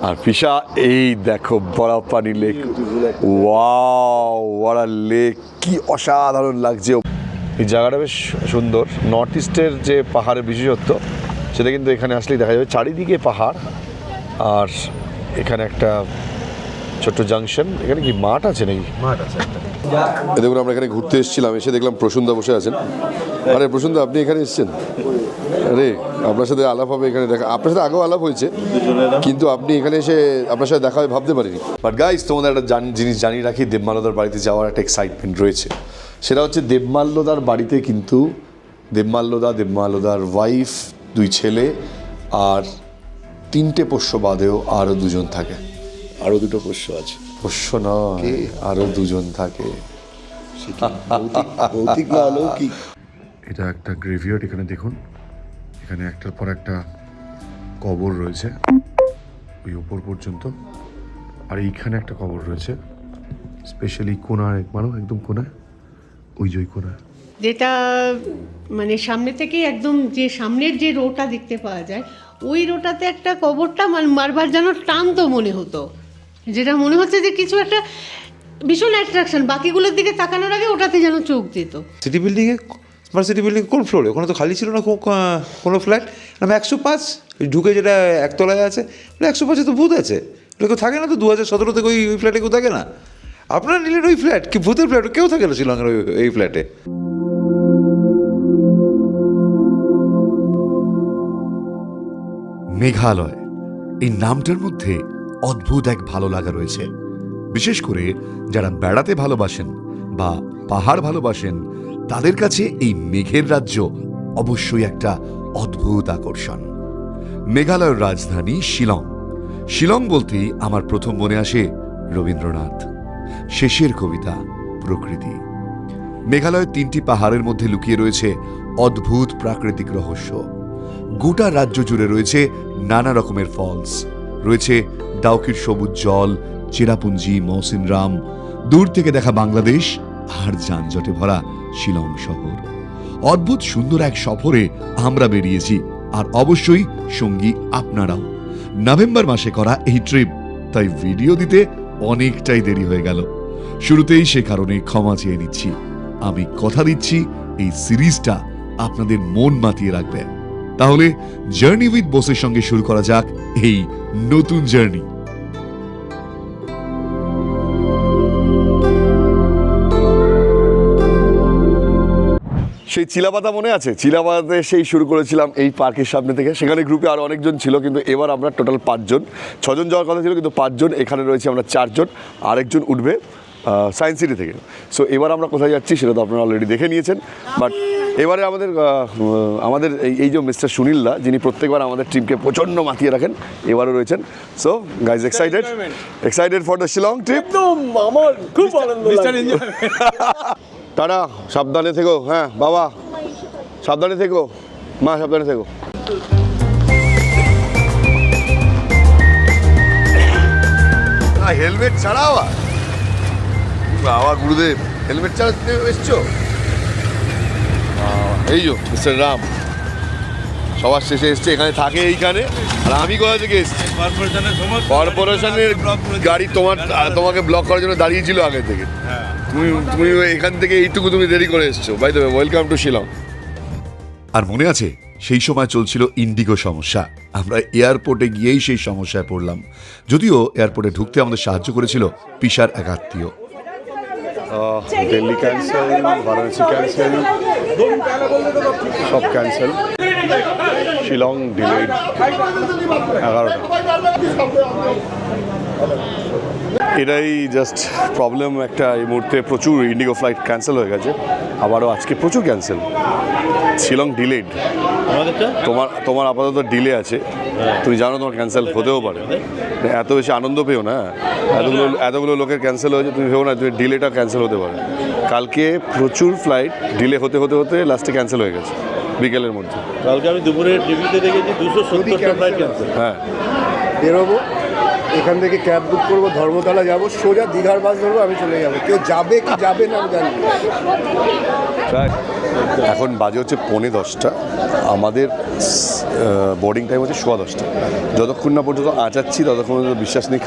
আর পিসা এই দেখো Barapani lake, wow what a lake, কি অসাধারণ লাগছে। এই জায়গাটা বেশ সুন্দর। নর্থ ইস্টের যে পাহাড়ের বিশেষত্ব সেটা কিন্তু এখানে আসলেই দেখা যাবে। চারিদিকে পাহাড়, আর এখানে একটা ছোট্ট জাংশন। এখানে কি মাঠ আছে নাকি? মাঠ আছে একটা। দেখুন আমরা এখানে ঘুরতে এসেছিলাম, এসে দেখলাম প্রসূনদা বসে আছেন। আরে প্রসূনদা, আপনি এখানে এসেছেন? আরে আপনার সাথে আলাপ হবে এখানে, দেখা আপনার সাথে আগেও আলাপ হয়েছে, কিন্তু আপনি এখানে এসে আপনার সাথে দেখা হবে ভাবতে পারিনি। বাট গাইস, তোমাদের একটা জিনিস জানিয়ে রাখি, দেবমাল্যদার বাড়িতে যাওয়ার একটা এক্সাইটমেন্ট রয়েছে। সেটা হচ্ছে দেবমাল্যদার বাড়িতে কিন্তু দেবমাল্যদার ওয়াইফ, 2 ছেলে আর 3টে পোষ্য বাদেও আরও 2জন থাকে। আরো 2টো পোষ্য আছে। পোষ্য নয়, আরও 2জন থাকে। ভৌতিক না অলৌকিক। এটা একটা গ্রেভিয়ার্ড। এখানে দেখুন, এখানে একটার পর একটা কবর রয়েছে ওই ওপর পর্যন্ত। আর এইখানে একটা কবর রয়েছে স্পেশালি কোনায়, একদম কোনায়, ওই যে ওই কোনায়, যেটা মানে সামনে থেকেই একদম যে সামনের যে রোটা দেখতে পাওয়া যায়, ওই রোটাতে একটা কবরটা মারবার যেন টানতো মনে হতো, যেটা মনে হচ্ছে যে কিছু একটা ভীষণ অ্যাট্রাকশন। বাকিগুলোর দিকে তাকানোর আগে ওটাতে যেন চোখ যেত। সিটি বিল্ডিংয়ে, স্মার্ট সিটি বিল্ডিং কোন ফ্লোরে? ওখানে তো খালি ছিল না কোনো ফ্ল্যাট। আমি 105 ঢুকে যেটা একতলায় আছে, 105-এ তো ভূত আছে। ওটা কেউ থাকে না তো? 2017 থেকে ওই ফ্ল্যাটে কেউ থাকে না? আপনারা নিলেন ওই ফ্ল্যাট, কি ভূতের ফ্ল্যাট? কেউ থাকে না শিলংয়ের এই ফ্ল্যাটে। মেঘালয়, এই নামটার মধ্যে অদ্ভুত এক ভালো লাগা রয়েছে। বিশেষ করে যারা বেড়াতে ভালোবাসেন বা পাহাড় ভালোবাসেন, তাদের কাছে এই মেঘের রাজ্য অবশ্যই একটা অদ্ভুত আকর্ষণ। মেঘালয়ের রাজধানী শিলং। শিলং বলতেই আমার প্রথম মনে আসে রবীন্দ্রনাথ, শেষের কবিতা প্রকৃতি। মেঘালয়ের 3টি পাহাড়ের মধ্যে লুকিয়ে রয়েছে অদ্ভুত প্রাকৃতিক রহস্য। গোটা রাজ্য জুড়ে রয়েছে নানা রকমের ফলস, রয়েছে ডাউকির সবুজ জল, চেরাপুঞ্জি, মৌসিনরাম, দূর থেকে দেখা বাংলাদেশ, আর যানজটে ভরা শিলং শহর। অদ্ভুত সুন্দর এক সফরে আমরা বেরিয়েছি, আর অবশ্যই সঙ্গী আপনারাও। নভেম্বর মাসে করা এই ট্রিপ, তাই ভিডিও দিতে অনেকটাই দেরি হয়ে গেল। শুরুতেই সে কারণে ক্ষমা চেয়ে নিচ্ছি। আমি কথা দিচ্ছি এই সিরিজটা আপনাদের মন মাতিয়ে রাখবে। তাহলে জার্নি উইথ বোসের সঙ্গে শুরু করা যাক এই নতুন জার্নি। সেই চিলাপাতা মনে আছে? চিলাপাতাতে সেই শুরু করেছিলাম এই পার্কের সামনে থেকে। সেখানে গ্রুপে আরও অনেকজন ছিল, কিন্তু এবার আমরা টোটাল 5 জন। 6 জন যাওয়ার কথা ছিল, কিন্তু 5 জন। এখানে রয়েছে আমরা 4 জন, আরেকজন উঠবে সায়েন্স সিটি থেকে। সো এবার আমরা কোথায় যাচ্ছি সেটা তো আপনারা অলরেডি দেখে নিয়েছেন। বাট এবারে আমাদের এই যে মিস্টার সুনীলদা, যিনি প্রত্যেকবার আমাদের টিমকে প্রচণ্ড মাতিয়ে রাখেন, এবারও রয়েছেন। So guys, excited for the Shillong trip. আমার খুব আনন্দ লাগছে। টাটা, সাবধানে থেকো। হ্যাঁ বাবা, সাবধানে থেকো। মা, সাবধানে থেকো। হেলমেট ছাড়াও বাবা, গুরুদেব হেলমেট ছাড়া এসছো? এই যে মিস্টার রাম সবার শেষে এসছে, এখানে থাকে এইখানে। আর আমি কোথা থেকে এসছি? কর্পোরেশনের গাড়ি তোমাকে ব্লক করার জন্য দাঁড়িয়েছিল আগে থেকে। তুমি এখান থেকে এইটুকু তুমি দেরি করে এসছো। By the way, welcome to Shillong. আর মনে আছে সেই সময় চলছিল ইন্ডিগো সমস্যা। আমরা এয়ারপোর্টে গিয়েই সেই সমস্যায় পড়লাম। যদিও এয়ারপোর্টে ঢুকতে আমাদের সাহায্য করেছিল পিসার এক আত্মীয়। দিল্লি ক্যান্সেল, বারাণসী ক্যান্সেল, সব ক্যান্সেল। শিলং ডিলেড 11টা। এটাই জাস্ট প্রবলেম একটা। এই মুহূর্তে প্রচুর ইন্ডিগো ফ্লাইট ক্যান্সেল হয়ে গেছে, আবারও আজকে প্রচুর ক্যান্সেল। শিলং ডিলেড। তোমার আপাতত ডিলে আছে, তুমি জানো তোমার ক্যান্সেল হতেও পারে। এত বেশি আনন্দ পেও না, এতগুলো লোকের ক্যান্সেল হয়েছে, তুমি ভেবো না তুমি ডিলেটা ক্যান্সেল হতে পারে। কালকে প্রচুর ফ্লাইট ডিলে হতে লাস্টে ক্যান্সেল হয়ে গেছে বিকেলের মধ্যে। কালকে আমি দুপুরে টিভিতে দেখেছি 270টা ফ্লাইট ক্যান্সেল। হ্যাঁ, বেরোবো এখান থেকে ক্যাব বুক করবো, ধর্মতলা যাব, সোজা দীঘার বাস ধরবো, আমি চলে যাবো। কেউ যাবে কি যাবে না আমি জানি না। এখন বাজে হচ্ছে 9:45, আমাদের বোর্ডিং টাইম হচ্ছে 10:15। যতক্ষণ না পর্যন্ত আঁচাচ্ছি ততক্ষণ পর্যন্ত বিশ্বাস নেই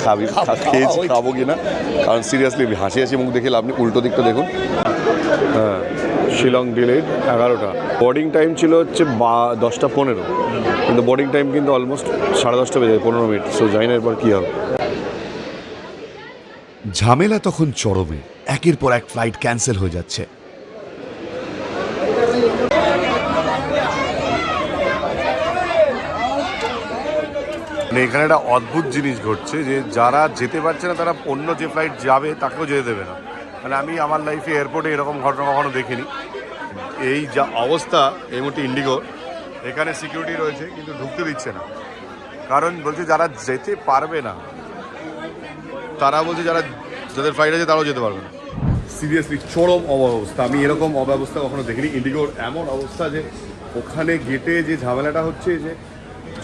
খেয়েছি খাবো কি না, কারণ সিরিয়াসলি হাসি হাসি মুখ দেখে লাভ নেই। উল্টো দিকটা দেখুন। হ্যাঁ, শিলং ডিলেড 11টা, বোর্ডিং টাইম ছিল হচ্ছে 10:15, কিন্তু বোর্ডিং টাইম কিন্তু অলমোস্ট 10:30 বেজে যায়, 15 মিনিট। সো জানি না এরপর কী হবে। ঝামেলা তখন চরমে, একের পর এক ফ্লাইট ক্যান্সেল হয়ে যাচ্ছে। মানে এখানে একটা অদ্ভুত জিনিস ঘটছে যে যারা যেতে পারছে না তারা অন্য যে ফ্লাইট যাবে তাকেও যেতে দেবে না। মানে আমি আমার লাইফে এয়ারপোর্টে এরকম ঘটনা কখনো দেখিনি। এই যা অবস্থা এই মুহূর্তে ইন্ডিগোর, এখানে সিকিউরিটি রয়েছে কিন্তু ঢুকতে দিচ্ছে না, কারণ বলছে যারা যেতে পারবে না তারা বলছে যাদের ফ্লাইট আছে তারাও যেতে পারবে না। সিরিয়াসলি চরম অব্যবস্থা, আমি এরকম অব্যবস্থা কখনো দেখিনি। ইন্ডিগোর এমন অবস্থা যে ওখানে গেটে যে ঝামেলাটা হচ্ছে যে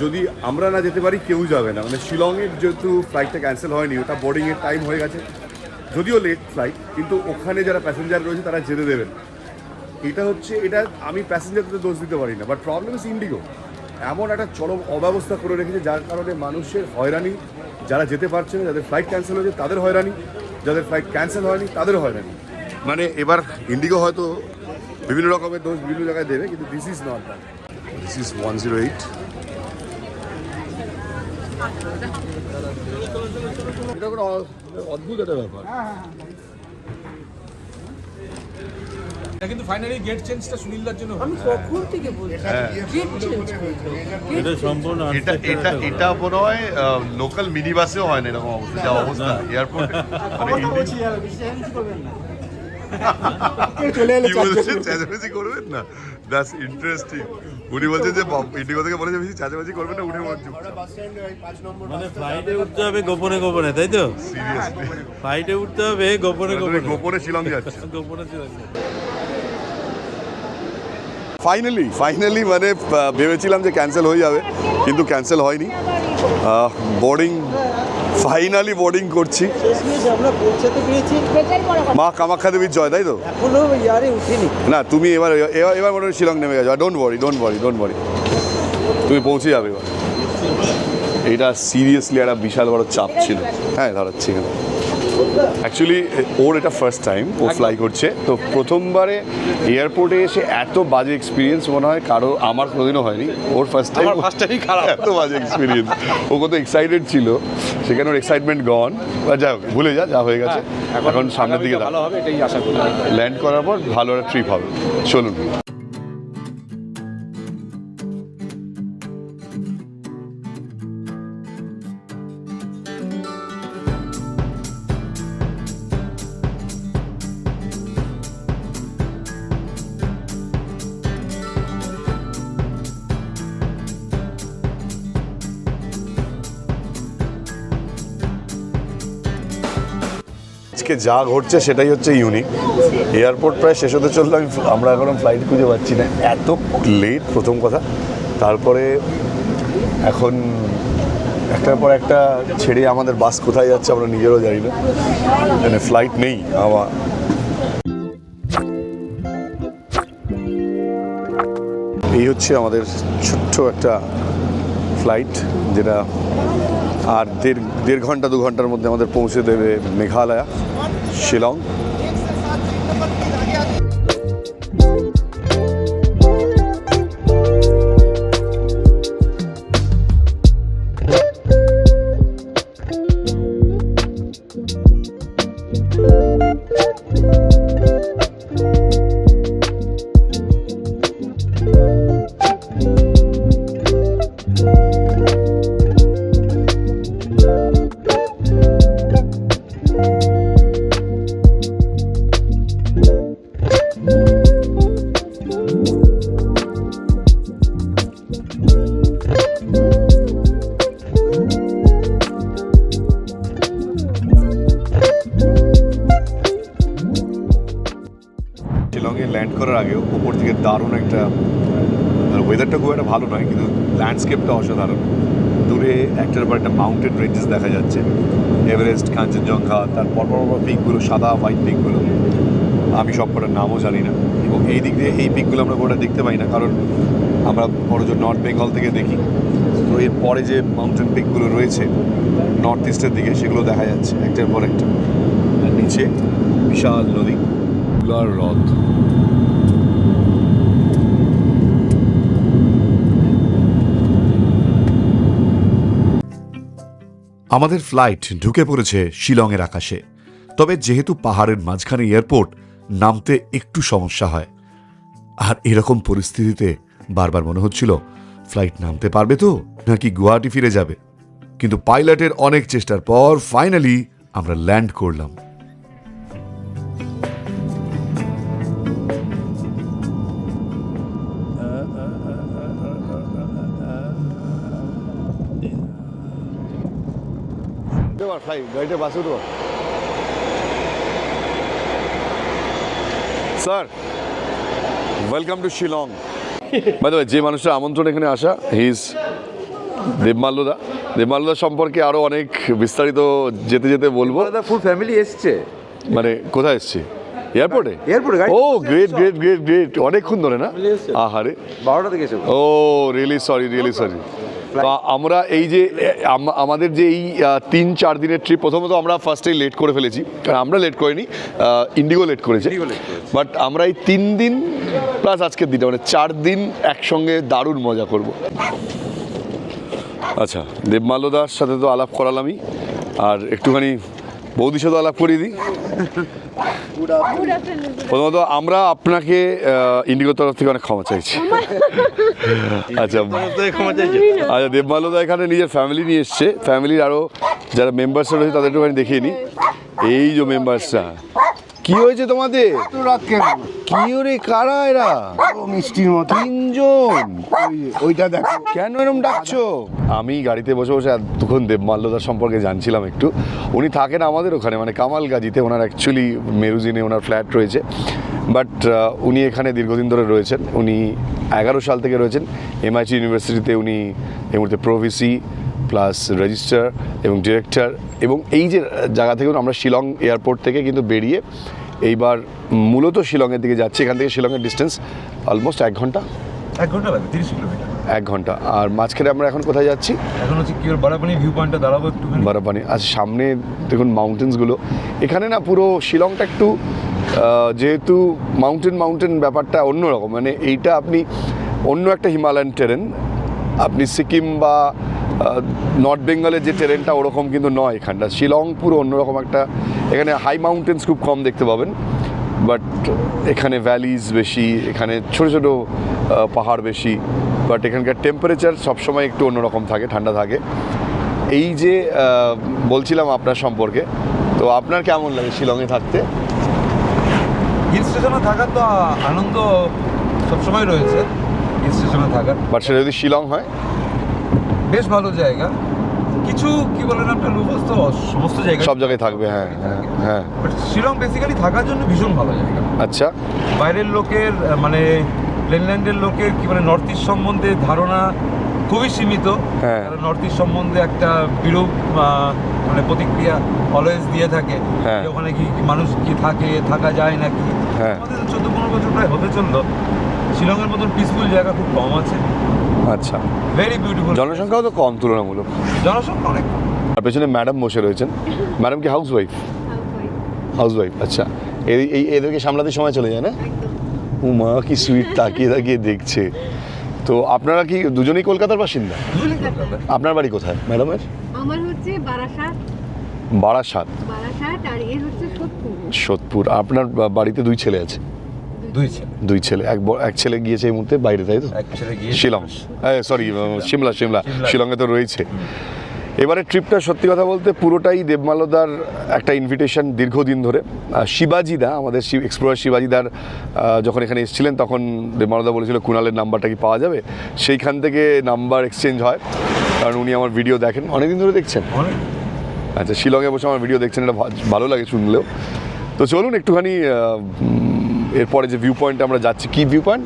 যদি আমরা না যেতে পারি কেউ যাবে না। মানে শিলংয়ের যেহেতু ফ্লাইটটা ক্যান্সেল হয়নি, ওটা বোর্ডিংয়ের টাইম হয়ে গেছে, যদিও লেট ফ্লাইট, কিন্তু ওখানে যারা প্যাসেঞ্জার রয়েছে তারা যেতে দেবেন। এটা আমি প্যাসেঞ্জারদের দোষ দিতে পারি না, বাট প্রবলেম ইজ ইন্ডিগো এমন একটা চরম অব্যবস্থা করে রেখেছে যার কারণে মানুষের হয়রানি, যারা যেতে পারছে না, যাদের ফ্লাইট ক্যান্সেল হয়েছে তাদের হয়রানি, যাদের ফ্লাইট ক্যান্সেল হয়নি তাদের হয়রানি। মানে এবার ইন্ডিগো হয়তো বিভিন্ন রকমের দোষ বিভিন্ন জায়গায় দেবে, কিন্তু this is not that. This is 108। এটা কোনো অদ্ভুত একটা ব্যাপার। এটা কিন্তু ফাইনালি গেট চেঞ্জটা সুনীলদার জন্য আমি কখন থেকে বলছি গেট চেঞ্জ করতে এটা সম্পূর্ণ এটা মনে হয় লোকাল মিনি বাসেও হয় না এরকম অবস্থা, যা অবস্থা এয়ারপোর্ট। চলে এলে চেঁচামেচি করবেন না, দ্যাটস ইন্টারেস্টিং। উনি বলছেন যে ইন্ডিগো থেকে বলেছে বেশি চেঁচামেচি করবেন না, উঠে বলছে মানে ফ্লাইটে উঠতে হবে গোপনে গোপনে, তাই তো? সিরিয়াসলি ফ্লাইটে উঠতে হবে গোপনে গোপনে, গোপনে শিলং যাচ্ছে। গোপনে চলে যাচ্ছে। ফাইনালি মানে ভেবেছিলাম যে ক্যান্সেল হয়ে যাবে, কিন্তু ক্যান্সেল হয়নি। ফাইনালি বোর্ডিং করছি। আমরা পৌঁছাতে পেরেছি মা কামাখ্যা দেবীর জয়, তাই তো? এখনো ইয়ারে উঠিনি না তুমি এবার মনে হয় শিলং নেমে গেছো। ডোন্ট ওয়ারি, তুমি পৌঁছে যাবে এবার। এইটা সিরিয়াসলি একটা বিশাল বড় চাপ ছিল। হ্যাঁ, দাঁড়াচ্ছি এখানে। অ্যাকচুয়ালি ওর এটা ফার্স্ট টাইম ও ফ্লাই করছে, তো প্রথমবারে এয়ারপোর্টে এসে এত বাজে এক্সপিরিয়েন্স মনে হয় কারো, আমার কোনোদিনও হয়নি। ওর ফার্স্ট টাইমই খারাপ, এত বাজে এক্সপিরিয়েন্স। ও কত এক্সাইটেড ছিল, সেখানে ওর এক্সাইটমেন্ট গন। যাই হোক, ভুলে যা হয়ে গেছে। এখন সামনের দিকে ভালো হবে, এটাই আশা করি। ল্যান্ড করার পর ভালো একটা ট্রিপ হবে। চলুন। আজকে যা ঘটছে সেটাই হচ্ছে ইউনিক। এয়ারপোর্ট প্রায় শেষ হতে চললো, আমরা এখন ফ্লাইট খুঁজে পাচ্ছি না, এত লেট প্রথম কথা। তারপরে এখন একটার পর একটা ছেড়ে আমাদের বাস কোথায় যাচ্ছে আমরা নিজেরও জানি না, মানে ফ্লাইট নেই আমার। এই হচ্ছে আমাদের ছোট্ট একটা ফ্লাইট, যেটা আর দেড় ঘন্টা 2 ঘন্টার মধ্যে আমাদের পৌঁছে দেবে মেঘালয়া, শিলং। শিলংয়ে ল্যান্ড করার আগেও ওপর থেকে দারুণ একটা, ওয়েদারটা খুব একটা ভালো নয় কিন্তু ল্যান্ডস্কেপটা অসাধারণ। দূরে একটার পর একটা মাউন্টেন রেঞ্জেস দেখা যাচ্ছে, এভারেস্ট, কাঞ্চনজঙ্ঘা, তার পরপর পিকগুলো, সাদা হোয়াইট পিকগুলো, আমি সব কটার নামও জানি না। এবং এই দিক দিয়ে এই পিকগুলো আমরা গোটা দেখতে পাই না, কারণ আমরা বড়জোর নর্থ বেঙ্গল থেকে দেখি। তো এর পরে যে মাউন্টেন পিকগুলো রয়েছে নর্থ ইস্টের দিকে, সেগুলো দেখা যাচ্ছে একটার পর একটা। আর নিচে বিশাল নদী, উলার হ্রদ। আমাদের ফ্লাইট ঢুকে পড়েছে শিলংয়ের আকাশে। তবে যেহেতু পাহাড়ের মাঝখানে এয়ারপোর্ট, নামতে একটু সমস্যা হয়। আর এরকম পরিস্থিতিতে বারবার মনে হচ্ছিল ফ্লাইট নামতে পারবে তো, নাকি গুয়াহাটি ফিরে যাবে। কিন্তু পাইলটের অনেক চেষ্টার পর ফাইনালি আমরা ল্যান্ড করলাম। গাড়িটা বাসে উঠবো sir. Welcome to Shillong. By the way, যে মানুষটা আমন্ত্রণ এখানে আসা, হি ইজ দেবমাল্যদা। দেবমাল্যদা সম্পর্কে আরও অনেক বিস্তারিত যেতে যেতে বলবো। ফুল ফ্যামিলি এসছে। মানে কোথায় এসছে? এয়ারপোর্টে? এয়ারপোর্টে গাড়ি। ও গ্রেট গ্রেট গ্রেট গ্রেট, অনেকক্ষণ ধরে না? আহারে, 12টা থেকে এসে। ও রিয়েলি সরি, রিয়েলি সরি। তো আমরা এই যে আমাদের যে এই 3-4 দিনের ট্রিপ, প্রথমত আমরা ফার্স্টেই লেট করে ফেলেছি, কারণ আমরা লেট করিনি, ইন্ডিগো লেট করেছে। বাট আমরা এই 3 দিন প্লাস আজকের দিনটা, মানে 4 দিন একসঙ্গে দারুণ মজা করব। আচ্ছা, দেবমাল্যদার সাথে তো আলাপ করালামই, আর একটুখানি বৌদির সাথে আলাপ করিয়ে দিই। প্রথমত আমরা আপনাকে ইন্ডিগোর তরফ থেকে অনেক ক্ষমা চাইছি। আচ্ছা আচ্ছা, দেবমাল্যদা এখানে নিজের ফ্যামিলি নিয়ে এসছে, ফ্যামিলির আরও যারা মেম্বার্সরা রয়েছে তাদের একটুখানি দেখিয়ে নিই। এই যে মেম্বার্সরা, কি হয়েছে তোমাদের? কি রে, কারা এরা? মিষ্টির মতো 3 জন। ওইটা দেখো। কেন এরকম ডাকছো? আমি গাড়িতে বসে বসে এতক্ষণ দেবমাল্যদার সম্পর্কে জানছিলাম একটু। উনি থাকেন আমাদের ওখানে, মানে কামালগাজিতে। ওনার অ্যাকচুয়ালি মেরুজিনে ওনার ফ্ল্যাট রয়েছে, বাট উনি এখানে দীর্ঘদিন ধরে রয়েছেন। উনি 11 সাল থেকে রয়েছেন MIT ইউনিভার্সিটিতে। উনি এই মুহূর্তে প্রভিসি প্লাস রেজিস্ট্রার এবং ডিরেক্টর। এবং এই যে জায়গা থেকে আমরা শিলং এয়ারপোর্ট থেকে কিন্তু বেরিয়ে এইবার মূলত শিলংয়ের দিকে যাচ্ছি। এখান থেকে শিলংয়ের ডিস্টেন্স অলমোস্ট 1 ঘন্টা। 1 ঘন্টা লাগবে, 30 কিলোমিটার। 1 ঘন্টা। আর মাঝখানে আমরা এখন কোথায় যাচ্ছি? এখন হচ্ছে কি বারাপানি ভিউ পয়েন্টে দাঁড়াবো একটুখানি। বারাপানি। আচ্ছা, সামনে দেখুন মাউন্টেন্সগুলো। এখানে না পুরো শিলংটা একটু যেহেতু মাউন্টেন ব্যাপারটা অন্যরকম, মানে এইটা আপনি অন্য একটা হিমালয়ান টেরেন। আপনি সিকিম বা নর্থ বেঙ্গলের যে টেরেনটা ওরকম কিন্তু নয় এখানটা। শিলং পুরো অন্যরকম একটা, এখানে হাই মাউন্টেন্স খুব কম দেখতে পাবেন, বাট এখানে ভ্যালিজ বেশি, এখানে ছোটো ছোটো পাহাড় বেশি, বাট এখানকার টেম্পারেচার সবসময় একটু অন্যরকম থাকে, ঠান্ডা থাকে। এই যে বলছিলাম আপনার সম্পর্কে, তো আপনার কেমন লাগে শিলংয়ে থাকতে? হিল স্টেশনে থাকার তো আনন্দ সবসময় রয়েছে, হিল স্টেশনে থাকার। বাট সেটা যদি শিলং হয়, বেশ ভালো জায়গা। কিছু কি বলেন আপনার লুফস তো সমস্ত জায়গা, সব জায়গায় থাকবে। হ্যাঁ হ্যাঁ হ্যাঁ। বাট শিলং বেসিক্যালি থাকার জন্য ভীষণ ভালো জায়গা। আচ্ছা, বাইরের লোকের মানে প্লেনল্যান্ডের লোকের কি মানে নর্থ ইস্ট সম্বন্ধে ধারণা খুবই সীমিত। হ্যাঁ। নর্থ ইস্ট সম্বন্ধে একটা বিরূপ মানে প্রতিক্রিয়া অলওয়েজ দিয়ে থাকে। হ্যাঁ। যে ওখানে কি মানুষ কি থাকা যায় নাকি। হ্যাঁ। আমাদের 14-15 বছর প্রায় হতে চললো। শিলংয়ের মতন পিসফুল জায়গা খুব কম আছে। আচ্ছা। Very beautiful. জনসংখ্যাও তো কম তুলনামূলক। জনসংখ্যা অনেক কম। আর পেছনে ম্যাডাম বসে রয়েছেন। ম্যাডাম কি হাউস ওয়াইফ? আচ্ছা। এদেরকে সামলাতে সময় চলে যায় না? ও মা, কি সুইট, তাকিয়ে তাকিয়ে দেখছে। তো আপনারা কি দুজনেই কলকাতার বাসিন্দা? আপনার বাড়ি কোথায় ম্যাডামের? আমার হচ্ছে বারাসাত, বারাসাত। আর এর হচ্ছে সোদপুর। আপনার বাড়িতে 2 ছেলে আছে? 2 ছেলে। এক ছেলে গিয়েছে এই মুহূর্তে বাইরে, তাই তো? এক ছেলে গিয়ে শিলং, সরি সিমলা। শিলংয়ে তো রয়েছে। এবারে ট্রিপটা সত্যি কথা বলতে পুরোটাই দেবমাল্যদার একটা ইনভিটেশন দীর্ঘদিন ধরে। শিবাজিদা, আমাদের এক্সপ্লোরার শিবাজিদার যখন এখানে এসেছিলেন তখন দেবমাল্যদা বলেছিল কুণালের নাম্বারটা কি পাওয়া যাবে। সেইখান থেকে নাম্বার এক্সচেঞ্জ হয়, কারণ উনি আমার ভিডিও দেখেন, অনেকদিন ধরে দেখছেন। আচ্ছা, শিলংয়ে বসে আমার ভিডিও দেখছেন, এটা ভালো লাগে শুনলেও। তো চলুন একটুখানি এরপরে যে ভিউ পয়েন্টে আমরা যাচ্ছি, কি ভিউ পয়েন্ট?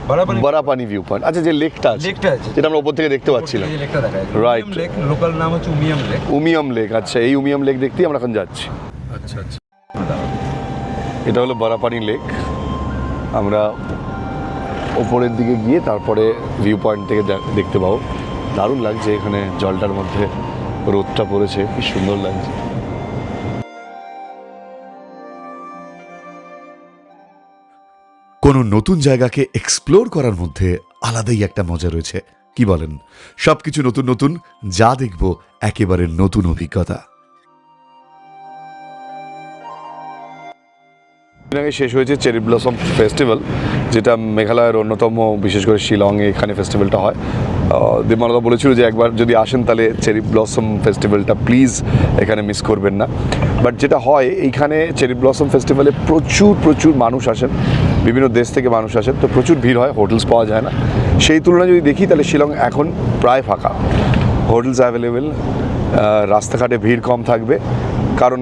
বারাপানি ভিউ পয়েন্ট, আচ্ছা যে লেকটা আছে, লেকটা আছে যেটা আমরা ওপর থেকে দেখতে পাচ্ছিলাম, এই লেকটা দেখা যায় Right. লেক, লোকাল নাম হচ্ছে উমিয়াম লেক। উমিয়াম লেক। আচ্ছা এই উমিয়াম লেক দেখতেই আমরা এখন যাচ্ছি। আচ্ছা আচ্ছা, এটা হলো বারাপানি লেক। আমরা ওপরের দিকে গিয়ে তারপরে ভিউ পয়েন্ট থেকে দেখতে পাবো। দারুণ লাগছে এখানে, জলটার মধ্যে রোদটা পড়েছে, কি সুন্দর লাগছে। কোনো নতুন জায়গাকে এক্সপ্লোর করার মধ্যে আলাদাই একটা মজা রয়েছে, কি বলেন? সবকিছু নতুন নতুন, যা দেখব একেবারে নতুন অভিজ্ঞতা। আগে শেষ হয়েছে চেরি ব্লসম ফেস্টিভ্যাল, যেটা মেঘালয়ের অন্যতম, বিশেষ করে শিলংয়ে এখানে ফেস্টিভ্যালটা হয়। দিমানদা বলেছিল যে একবার যদি আসেন তাহলে চেরি ব্লসম ফেস্টিভ্যালটা প্লিজ এখানে মিস করবেন না। বাট যেটা হয় এইখানে চেরি ব্লসম ফেস্টিভ্যালে প্রচুর প্রচুর মানুষ আসেন, বিভিন্ন দেশ থেকে মানুষ আসেন, তো প্রচুর ভিড় হয়, হোটেলস পাওয়া যায় না। সেই তুলনায় যদি দেখি তাহলে শিলং এখন প্রায় ফাঁকা, হোটেলস অ্যাভেলেবেল, রাস্তাঘাটে ভিড় কম থাকবে। কারণ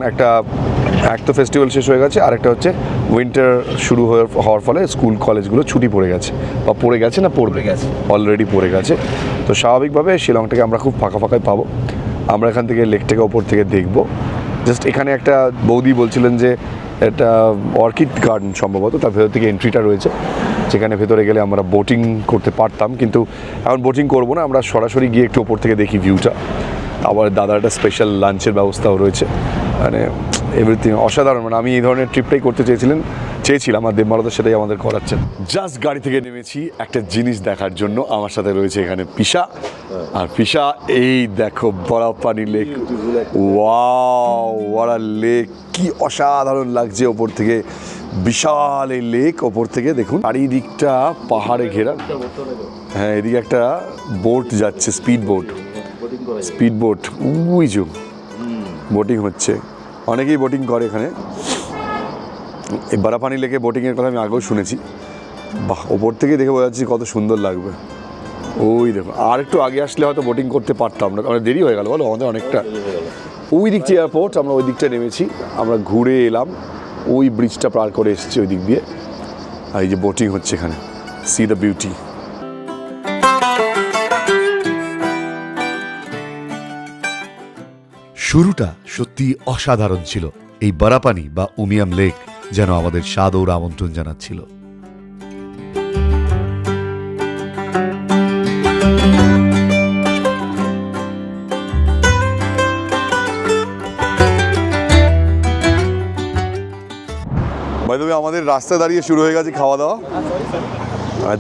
এক তো ফেস্টিভ্যাল শেষ হয়ে গেছে, আরেকটা হচ্ছে উইন্টার শুরু হওয়ার ফলে স্কুল কলেজগুলো ছুটি পড়ে গেছে, বা পড়ে গেছে না পড়বে গেছে, অলরেডি পড়ে গেছে। তো স্বাভাবিকভাবে শিলংটাকে আমরা খুব ফাঁকা ফাঁকাই পাবো। আমরা এখান থেকে লেকটাকে ওপর থেকে দেখবো। জাস্ট এখানে একটা বৌদি বলছিলেন যে এটা অর্কিড গার্ডেন সম্ভবত, তার ভেতর থেকে এন্ট্রিটা রয়েছে, যেখানে ভেতরে গেলে আমরা বোটিং করতে পারতাম, কিন্তু এখন বোটিং করবো না, আমরা সরাসরি গিয়ে একটু ওপর থেকে দেখি ভিউটা। আবার দাদার একটা স্পেশাল লাঞ্চের ব্যবস্থাও রয়েছে, মানে এভরিথিং অসাধারণ। মানে আমি এই ধরনের ট্রিপটাই করতে চেয়েছিলাম, আর দেবমালদা সেটাই আমাদের করাচ্ছেন। জাস্ট গাড়ি থেকে নেমেছি একটা জিনিস দেখার জন্য। আমার সাথে রয়েছে এখানে পিসা, আর পিসা এই দেখো Barapani lake, wow what a lake, কি অসাধারণ লাগছে ওপর থেকে, বিশাল এই লেক ওপর থেকে দেখুন। চারিদিকটা পাহাড়ে ঘেরা, হ্যাঁ এদিকে একটা বোট যাচ্ছে, স্পিড বোট, বুঝছো বোটিং হচ্ছে, অনেকেই বোটিং করে এখানে। এই বারাপানি লেকে বোটিংয়ের কথা আমি আগেও শুনেছি। বাহ, ওপর থেকে দেখে বোঝা যাচ্ছে কত সুন্দর লাগবে। ওই দেখো, আর একটু আগে আসলে হয়তো বোটিং করতে পারতাম না, অনেক দেরি হয়ে গেল বলো আমাদের অনেকটা। ওই দিকটা এয়ারপোর্ট, আমরা ওই দিকটা নেমেছি, আমরা ঘুরে এলাম, ওই ব্রিজটা পার করে এসেছি ওই দিক দিয়ে। আর এই যে বোটিং হচ্ছে এখানে, সি দ্য বিউটি। শুরুটা সত্যি অসাধারণ ছিল। এই বারাপানি বা উমিয়াম লেক যেন আমাদের সাদর আমন্ত্রণ জানাচ্ছিল। বাই দ্য ওয়ে, আমাদের রাস্তায় দাঁড়িয়ে শুরু হয়ে গেছে খাওয়া দাওয়া।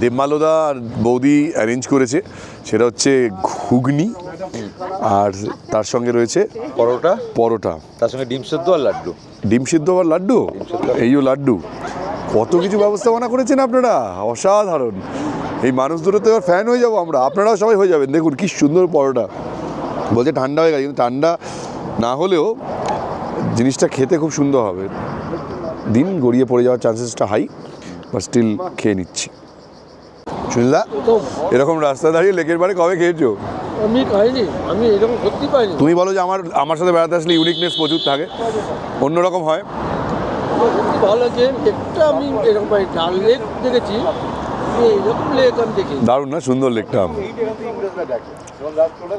দেবমালদা আর বৌদি অ্যারেঞ্জ করেছে, সেটা হচ্ছে ঘুগনি, আর তার সঙ্গে রয়েছে পরোটা, তার সঙ্গে ডিম সেদ্ধ আর লাড্ডু। ডিম সিদ্ধ আর লাড্ডু, এইও লাড্ডু, কত কিছু ব্যবস্থাপনা করেছেন আপনারা, অসাধারণ। এই মানুষ দুটো তো এবার ফ্যান হয়ে যাবো আমরা, আপনারাও সবাই হয়ে যাবেন। দেখুন কি সুন্দর পরোটা, বলছে ঠান্ডা হয়ে গেছে, কিন্তু ঠান্ডা না হলেও জিনিসটা খেতে খুব সুন্দর হবে। দিন গড়িয়ে পড়ে যাওয়ার চান্সেসটা হাই, বাট স্টিল খেয়ে নিচ্ছি। সুনীলদা, এরকম রাস্তা দাঁড়িয়ে লেকের বারে কবে খেয়েছো? আমি খাইনি, আমি এরকম করতে পারিনি। তুমি বলো যে আমার সাথে বেড়াতে আসলে ইউনিকনেস প্রচুর থাকে, অন্যরকম হয়। সত্যি ভালো লাগছে, লেকটা আমি এরকম পাই, ডাল লেক দেখেছি, এরকম লেক আমি দেখি। দারুণ না, সুন্দর লেকটা।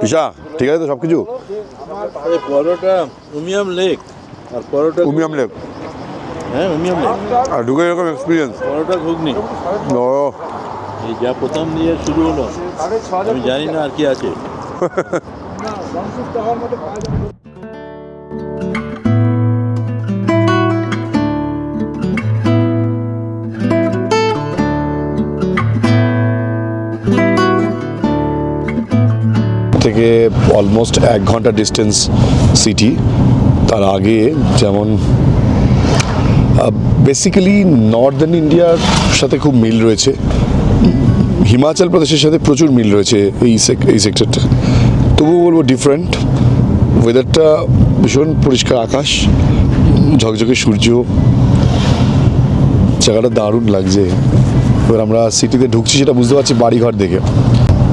ঈশা ঠিক আছে তো সব কিছু? পরোটা উমিয়াম লেক, আর পরোটা উমিয়াম লেক, হ্যাঁ উমিয়াম লেক, আর ঢুকে এরকম এক্সপিরিয়েন্স। পরোটা ঘুগনি, ও এই যা প্রথম দিয়ে শুরু হলো, আমি জানি না আর কি আছে। থেকে অলমোস্ট 1 ঘন্টা ডিস্টেন্স সিটি। তার আগে যেমন বেসিক্যালি নর্দার্ন ইন্ডিয়ার সাথে খুব মিল রয়েছে, হিমাচল প্রদেশের সাথে প্রচুর মিল রয়েছে এই সেক্টরটা, তবুও বলবো ডিফারেন্ট। ওয়েদারটা ভীষণ পরিষ্কার, আকাশ, ঝকঝকে সূর্য, জায়গাটা দারুণ লাগছে। এবার আমরা সিটিতে ঢুকছি, সেটা বুঝতে পারছি বাড়িঘর দেখে।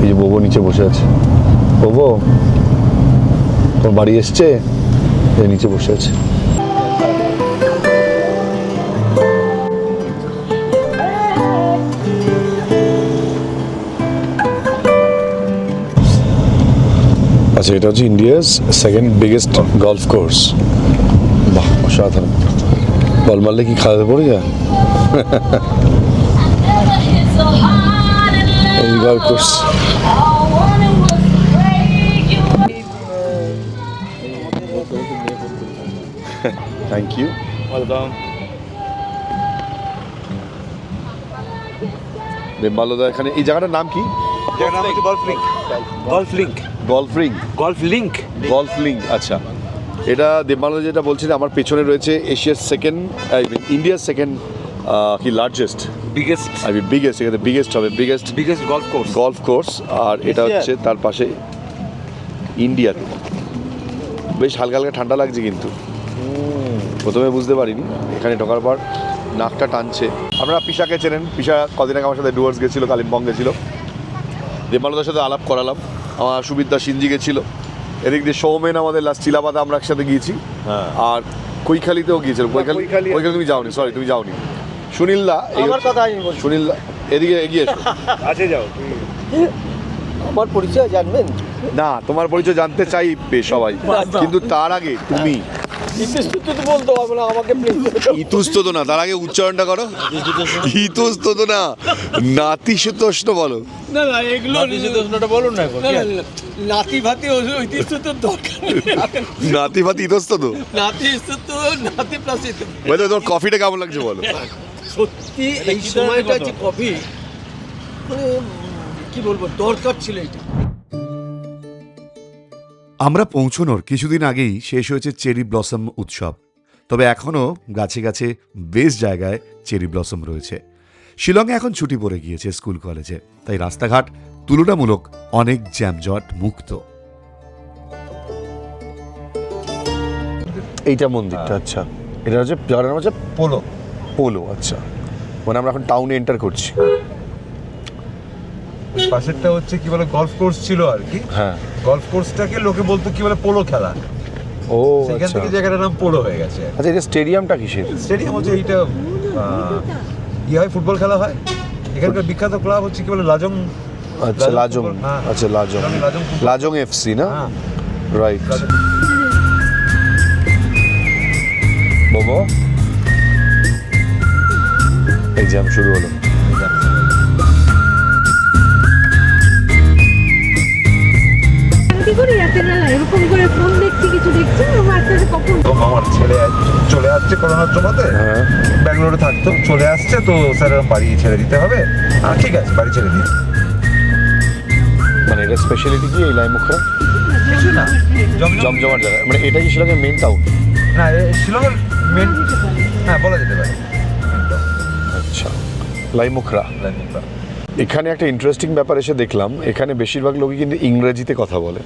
এই যে বউবো নিচে বসে আছে, বউবো তোমার বাড়ি এসছে, এই নিচে বসে আছে। আচ্ছা, এটা হচ্ছে India's second biggest golf course. বাহ, অসাধারণ। বল মারলে কি খাওয়াতে পড়ে যায় এই গলফ কোর্স। Thank you. দেবমাল্যদা এখানে, এই জায়গাটার নাম কি? Golf link. আচ্ছা, এটা দেবমাল্যদা যেটা বলছেন, আমার পেছনে রয়েছে এশিয়ার সেকেন্ড, ইন্ডিয়ার সেকেন্ড কি লার্জেস্ট বিগেস্ট, এখানে বিগেস্ট হবে, বিগেস্ট গলফ কোর্স। আর এটা হচ্ছে তার পাশে ইন্ডিয়াতে। বেশ হালকা হালকা ঠান্ডা লাগছে, কিন্তু প্রথমে বুঝতে পারিনি, এখানে ঢোকার পর নাকটা টানছে। আপনারা পিসাকে চেনেন, পিসা কদিন আগে আমার সাথে ডুয়ার্স গেছিলো, কালিম্পং গেছিলো, দেবমাল্যদার সাথে আলাপ করালাম। আমার সুবিদ্যা সিনজি গেছিলো, এদিক দিয়ে সৌমেন আমাদের লাস্ট চিলাপাতা আমরা একসাথে গিয়েছি। আর কৈখালিতেও গিয়েছিলাম। কৈখালি তুমি যাওনি, সরি তুমি যাওনি। সুনীলদা, সুনীলদা এদিকে এগিয়ে এসো। কাছে যাও। আমার পরিচয় জানবেন? না, তোমার পরিচয় জানতে চাই সবাই, কিন্তু তার আগে তুমি বলতে হবে না আমাকে, প্লিজ। ইতুস্তত না, তার আগে উচ্চারণটা করো। ইতুস্তত না, নাতিশীতোষ্ণ বলো। না না, এগুলো বলুন না এখন। নাতি ভাতি ঐতিহ্য দরকার নেই। নাতি ভাতি ইতস্তত। নাতি তো নাতি প্লাস বলে তোমার কফিটা কেমন লাগছে বলো। সত্যি এই সময়টা যে কফি, মানে কি বলবো, দরকার ছিল এটা। আমরা পৌঁছনোর কিছুদিন আগেই শেষ হয়েছে চেরি ব্লসম উৎসব, তবে এখনও গাছে গাছে বেশ জায়গায় চেরি ব্লসম রয়েছে। শিলংয়ে এখন ছুটি পড়ে গিয়েছে স্কুল কলেজে, তাই রাস্তাঘাট তুলনামূলক অনেক জ্যামজট মুক্ত। এইটা মন্দিরটা, আচ্ছা, এটা হচ্ছে জায়গাটার নাম হচ্ছে পোলো। আচ্ছা, মানে আমরা এখন টাউনে এন্টার করছি। পাশেরটা হচ্ছে কি বলে গলফ কোর্স ছিল আর কি। হ্যাঁ, গলফ কোর্সটাকে লোকে বলতো কি বলে পোলো খেলা, ও সেখান আচ্ছা। থেকে জায়গাটার নাম পোলো হয়ে গেছে। আচ্ছা, এটা স্টেডিয়ামটা কিসের? স্টেডিয়াম হচ্ছে এইটা, ইয়ে হয়, ফুটবল খেলা হয়। এখানকার বিখ্যাত ক্লাব হচ্ছে কি বলে লাজং। আচ্ছা, লাজং। হ্যাঁ। আচ্ছা, লাজং। ফুটবল। লাজং এফসি না? হ্যাঁ। রাইট। মোমো, এই জ্যাম শুরু হলো। কি করে রাতের বেলা এরকম করে ফোন দেখছি, কিছু দেখছি, বাচ্চাদের কখন তো আমার ছেলে চলে আসছে করোনার জমাতে, হ্যাঁ, ব্যাঙ্গালোরে থাকতো, চলে আসছে, তো স্যার বাড়ি ছেড়ে দিতে হবে। ঠিক আছে, বাড়ি ছেড়ে দিই। মানে এটা স্পেশালিটি কি এই লাইমুখরা? কিছু না, জমজমাট জায়গা, মানে এটা কি শিলংয়ের মেন টাউন? না, শিলংয়ের মেন, হ্যাঁ বলা যেতে পারে। আচ্ছা, লাইমুখরা। এখানে একটা ইন্টারেস্টিং ব্যাপার এসে দেখলাম, এখানে বেশিরভাগ লোকই কিন্তু ইংরেজিতে কথা বলে।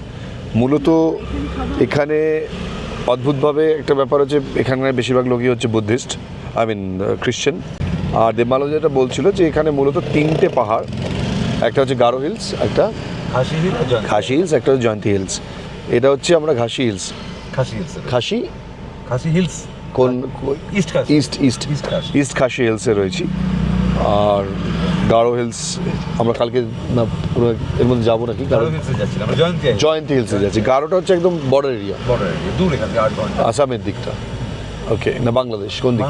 মূলত এখানে অদ্ভুতভাবে একটা ব্যাপার হচ্ছে, এখানকার বেশিরভাগ লোকই হচ্ছে বুদ্ধিস্ট, খ্রিশ্চান। আর দেবমাল্য যেটা বলছিল যে এখানে মূলত 3টে পাহাড়, একটা হচ্ছে গারো হিলস, একটা খাসি হিলস, একটা হচ্ছে জয়ন্তী হিলস। এটা হচ্ছে আমরা ঘাসি হিলস, খাসি হিলস কোন ইস্ট খাসি, ইস্ট খাসি হিলসে রয়েছি। আর গারো হিলস আমরা কালকে না পুরো এর মধ্যে যাবো নাকি? জয়ন্তী হিলসে যাচ্ছি। গারোটা হচ্ছে একদম বর্ডার এরিয়া, দূর এখান থেকে 8 ঘন্টা। আসামের দিকটা, ওকে, না বাংলাদেশ কোন দিক?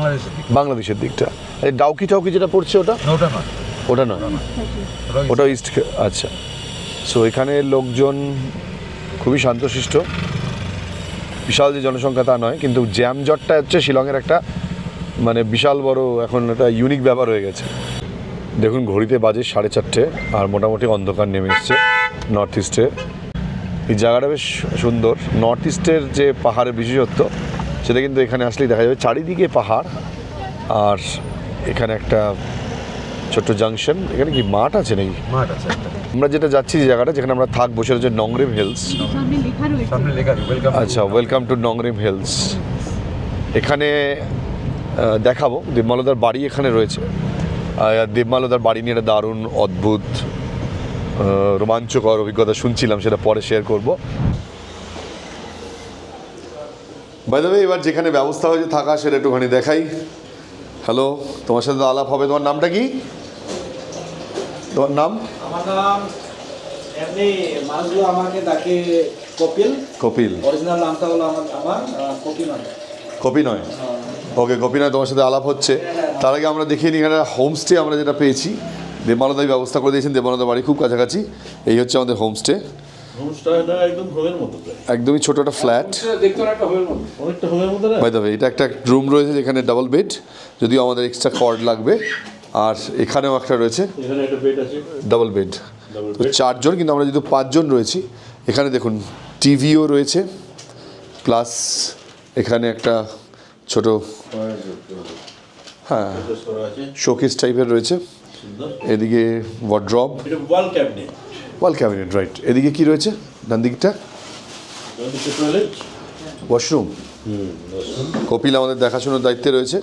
বাংলাদেশের দিকটা। এই ডাউকি যেটা পড়ছে ওটা ওটা নয়, ওটা ইস্ট। আচ্ছা, সো এখানে লোকজন খুবই শান্তশিষ্ট, বিশাল যে জনসংখ্যা তা নয়, কিন্তু জ্যামজটটা হচ্ছে শিলংয়ের একটা মানে বিশাল বড় এখন একটা ইউনিক ব্যাপার হয়ে গেছে। দেখুন ঘড়িতে বাজে 4:30, আর মোটামুটি অন্ধকার নেমে এসছে নর্থ ইস্টে। এই জায়গাটা বেশ সুন্দর। নর্থ ইস্টের যে পাহাড়ের বিশেষত্ব সেটা কিন্তু এখানে আসলেই দেখা যাবে, চারিদিকে পাহাড়। আর এখানে একটা ছোট্ট জাংশন, এখানে কি মাঠ আছে নাকি? মাঠ আছে একটা। আমরা যেটা যাচ্ছি, যে জায়গাটা যেখানে আমরা থাকবো সেটা হচ্ছে নংরিম হিলস। সামনে লেখা রয়েছে। সামনে লেখা আছে ওয়েলকাম। আচ্ছা, ওয়েলকাম টু নংরিম হিলস। এখানে দেখাবো দেবমাল্যদার বাড়ি এখানে রয়েছে। আর দেবমাল্যদার বাড়ি নিয়ে একটা দারুণ অদ্ভুত রোমাঞ্চকর অভিজ্ঞতা শুনছিলাম, সেটা পরে শেয়ার করবো। বাই দ্য ওয়ে, এবার যেখানে ব্যবস্থা হয়েছে থাকা সেটা একটুখানি দেখাই। হ্যালো, তোমার সাথে আলাপ হবে। তোমার নামটা কি? তোমার নাম? আমার নাম এমনি মানুষগুলো আমাকে ডাকে কপিল, কপিল অরিজিনাল নামটা হলো আমার কপি নয়। কপি নয়, ওকে কপি নয়, তোমার সাথে আলাপ হচ্ছে। তার আগে আমরা দেখিয়ে নিই এখানে হোমস্টে আমরা যেটা পেয়েছি, দেবমানদাই ব্যবস্থা করে দিয়েছেন, দেবমানদা বাড়ি খুব কাছাকাছি। এই হচ্ছে আমাদের হোমস্টে, হোমস্টেটা একদম হোমের মতো প্রায়। একদমই ছোট একটা ফ্ল্যাট। দেখতে অনেকটা হোমের মতো। অনেকটা হোমের মতো না? বাই দ্য ওয়ে, এটা একটা রুম রয়েছে যেখানে ডাবল বেড, যদিও আমাদের এক্সট্রা কর্ড লাগবে। আর এখানেও একটা রয়েছে এখানে একটা বেড আছে, ডাবল বেড, তো 4 জন, কিন্তু আমরা যেহেতু 5 জন রয়েছি। এখানে দেখুন টিভিও রয়েছে, প্লাস এখানে একটা ছোট হ্যাঁ করা আছে, শোকেস টাইপের রয়েছে। সুন্দর। এদিকে ওয়ার্ড্রব, এটা ওয়াল ক্যাবিনেট, ওয়াল ক্যাবিনেট, রাইট। এদিকে কি রয়েছে ডান দিকটা? Toilet, washroom. কপিল আমাদের দেখাশোনার দায়িত্বে রয়েছে।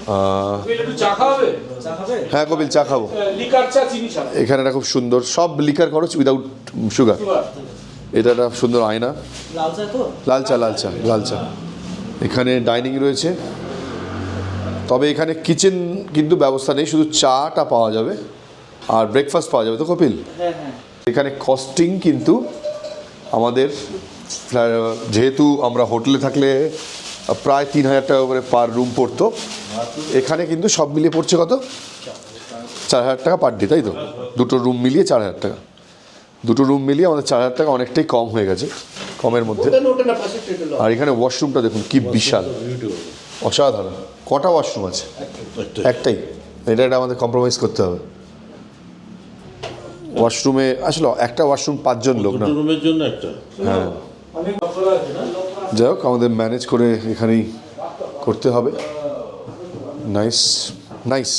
একটু চা খাবে? চা খাবে? হ্যাঁ কপিল, চা খাবো। লিকার চা, চিনি ছাড়া। এখানে একটা খুব সুন্দর, সব লিকার খরচ উইদাউট সুগার। এটা একটা সুন্দর আয়না, লাল চা তো? লাল চা, লাল চা, লাল চা। এখানে ডাইনিং রয়েছে, তবে এখানে কিচেন কিন্তু ব্যবস্থা নেই, শুধু চাটা পাওয়া যাবে আর ব্রেকফাস্ট পাওয়া যাবে। তো কপিল, হ্যাঁ হ্যাঁ। এখানে কস্টিং কিন্তু আমাদের, যেহেতু আমরা হোটেলে থাকলে প্রায় 3000 টাকা করে পার রুম পড়তো, এখানে কিন্তু সব মিলিয়ে পড়ছে কত? 4000 টাকা পার ডে, তাই তো? দুটো রুম মিলিয়ে 4000 টাকা, দুটো রুম মিলিয়ে আমাদের 4000 টাকা অনেকটাই কম হয়ে গেছে, কমের মধ্যে। আর এখানে ওয়াশরুমটা দেখুন কি বিশাল, অসাধারণ। কটা ওয়াশরুম আছে? একটাই। এটা আমাদের কম্প্রোমাইজ করতে হবে। ওয়াশরুমে আসলে একটা ওয়াশরুম 5 জন লোক না। রুমের জন্য একটা। হ্যাঁ, যাই হোক আমাদের ম্যানেজ করে এখানেই করতে হবে। Nice nice.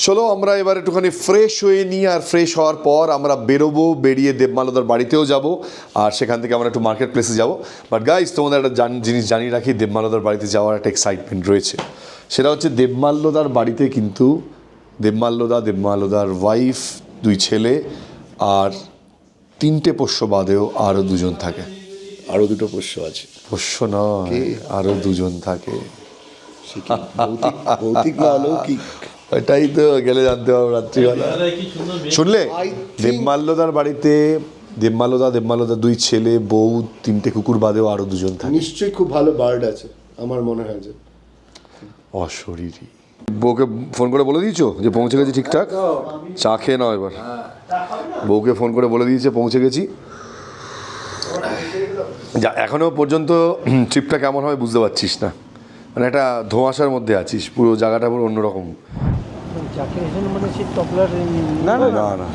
চলো আমরা এবার একটুখানি ফ্রেশ হয়ে নিই, আর ফ্রেশ হওয়ার পর আমরা বেরোবো, বেরিয়ে দেবমালদার বাড়িতেও যাব, আর সেখান থেকে আমরা একটু মার্কেট প্লেসে যাব। বাট গাইজ, তোমাদের একটা জিনিস জানিয়ে রাখি, দেবমালদার বাড়িতে যাওয়ার একটা এক্সাইটমেন্ট রয়েছে। সেটা হচ্ছে দেবমাল্যদার বাড়িতে কিন্তু দেবমাল্যদার ওয়াইফ, 2 ছেলে আর 3টে পোষ্য বাদেও আরও 2 জন থাকে। আরও 2টো পোষ্য আছে। পোষ্য নয়, আরও 2 জন থাকে। ভৌতিক না অলৌকিক। এটাই তো গেলে জানতে পারবো রাত্রিবেলা। কি সুন্দর মেয়ে। শুনলে, I think- দেবমাল্যদার বাড়িতে দেবমাল্যদার 2 ছেলে, বউ, 3টে কুকুর বাদেও আরও 2 জন থাকে। নিশ্চয়ই খুব ভালো বার্ড আছে, আমার মনে হয় যে। অশরীরী। বউকে ফোন করে বলে দিয়েছো যে পৌঁছে গেছি ঠিকঠাক? চা খেয়ে নাও এবার। বউকে ফোন করে বলে দিয়েছে পৌঁছে গেছি। যা এখনও পর্যন্ত ট্রিপটা কেমন হবে বুঝতে পারছিস না, মানে একটা ধোঁয়াশার মধ্যে আছিস, পুরো জায়গাটা পুরো অন্যরকম। না না না না,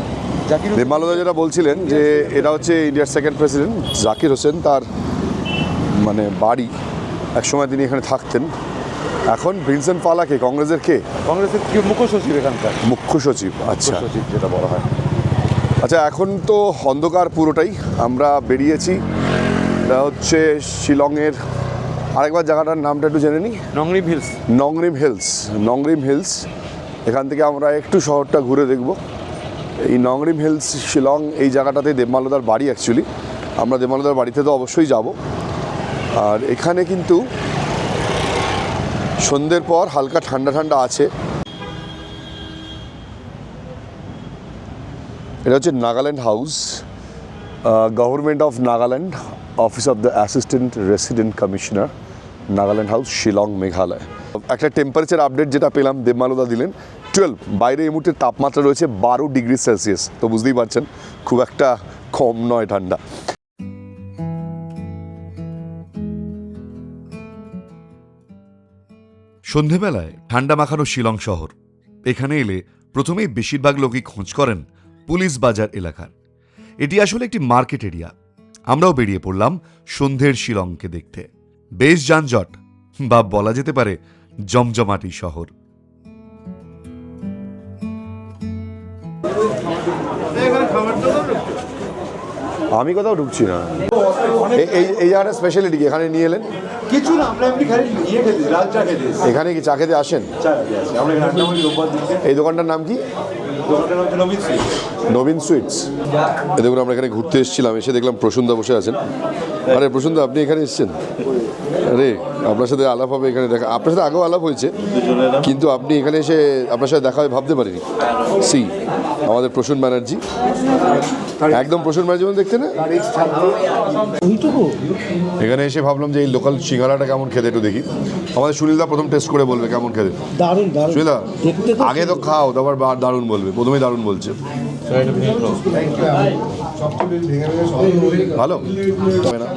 দেবমাল্যদা যেটা বলছিলেন যে এটা হচ্ছে ইন্ডিয়ার 2nd প্রেসিডেন্ট জাকির হোসেন, তার মানে বাড়ি। একসময় তিনি এখানে থাকতেন। এখন ভিনসেন্ট পালাকে, কংগ্রেসের কে? কংগ্রেসের মুখ্য সচিব এখানকার, মুখ্য সচিব। আচ্ছা, সচিব যেটা বলা হয়। আচ্ছা, এখন তো অন্ধকার পুরোটাই। আমরা বেরিয়েছি, এটা হচ্ছে শিলংয়ের, আরেকবার জায়গাটার নামটা একটু জেনে নিই। নংরিম হিলস। নংরিম হিলস। এখান থেকে আমরা একটু শহরটা ঘুরে দেখব। এই নংরিম হিলস, শিলং, এই জায়গাটাতে দেবমাল্যদার বাড়ি অ্যাকচুয়ালি। আমরা দেবমাল্যদার বাড়িতে তো অবশ্যই যাব। আর এখানে কিন্তু সন্ধ্যের পর হালকা ঠান্ডা ঠান্ডা আছে। এটা হচ্ছে Nagaland house, government of Nagaland, office of the assistant resident commissioner, Nagaland house, Shillong, Meghalaya. একটা টেম্পারেচার আপডেট যেটা পেলাম, দেবমাল্যদা দিলেন 12। বাইরে এই মুহূর্তে তাপমাত্রা রয়েছে 12 ডিগ্রি সেলসিয়াস। তো বুঝতেই পারছেন খুব একটা কম নয় ঠান্ডা। সন্ধেবেলায় ঠান্ডা মাখানো শিলং শহর। এখানে এলে প্রথমেই বেশিরভাগ লোকই খোঁজ করেন পুলিশ বাজার এলাকার। এটি আসলে একটি মার্কেট এরিয়া। আমরাও বেরিয়ে পড়লাম সন্ধ্যের শিলংকে দেখতে। বেশ যানজট, বা বলা যেতে পারে জমজমাটি শহর। আমি কোথাও ঢুকছি না। এই জায়গাটা স্পেশালিটি কি এখানে নিয়ে এলেন? কিছু না, আমরা এমনি খালি লাল চা খেতে। এখানে কি চা খেতে আসেন? আমরা এখানে এই দোকানটার নাম কি? দোকানটার নাম হচ্ছে নবীন সুইটস। নবীন সুইটস। দেখুন আমরা এখানে ঘুরতে এসেছিলাম, এসে দেখলাম প্রসূনদা বসে আছেন। আরে প্রসূনদা, আপনি এখানে এসেছেন? আরে আপনার সাথে আলাপ হবে এখানে, দেখা আপনার সাথে আগেও আলাপ হয়েছে, কিন্তু আপনি এখানে এসে আপনার সাথে দেখা হয় ভাবতে পারিনি। সি আমাদের প্রসূন ব্যানার্জি, একদম প্রসূন ব্যানার্জি মতো দেখতে না? এখানে এসে ভাবলাম যে এই লোকাল সিঙ্গারাটা কেমন খেতে একটু দেখি। আমাদের সুনীলদা প্রথম টেস্ট করে বলবে কেমন খেতে। দারুণ দারুণ। সুনীলদা আগে তো খাও, তারপর দারুণ বলবে, প্রথমেই দারুণ বলছে। ভালো হবে না?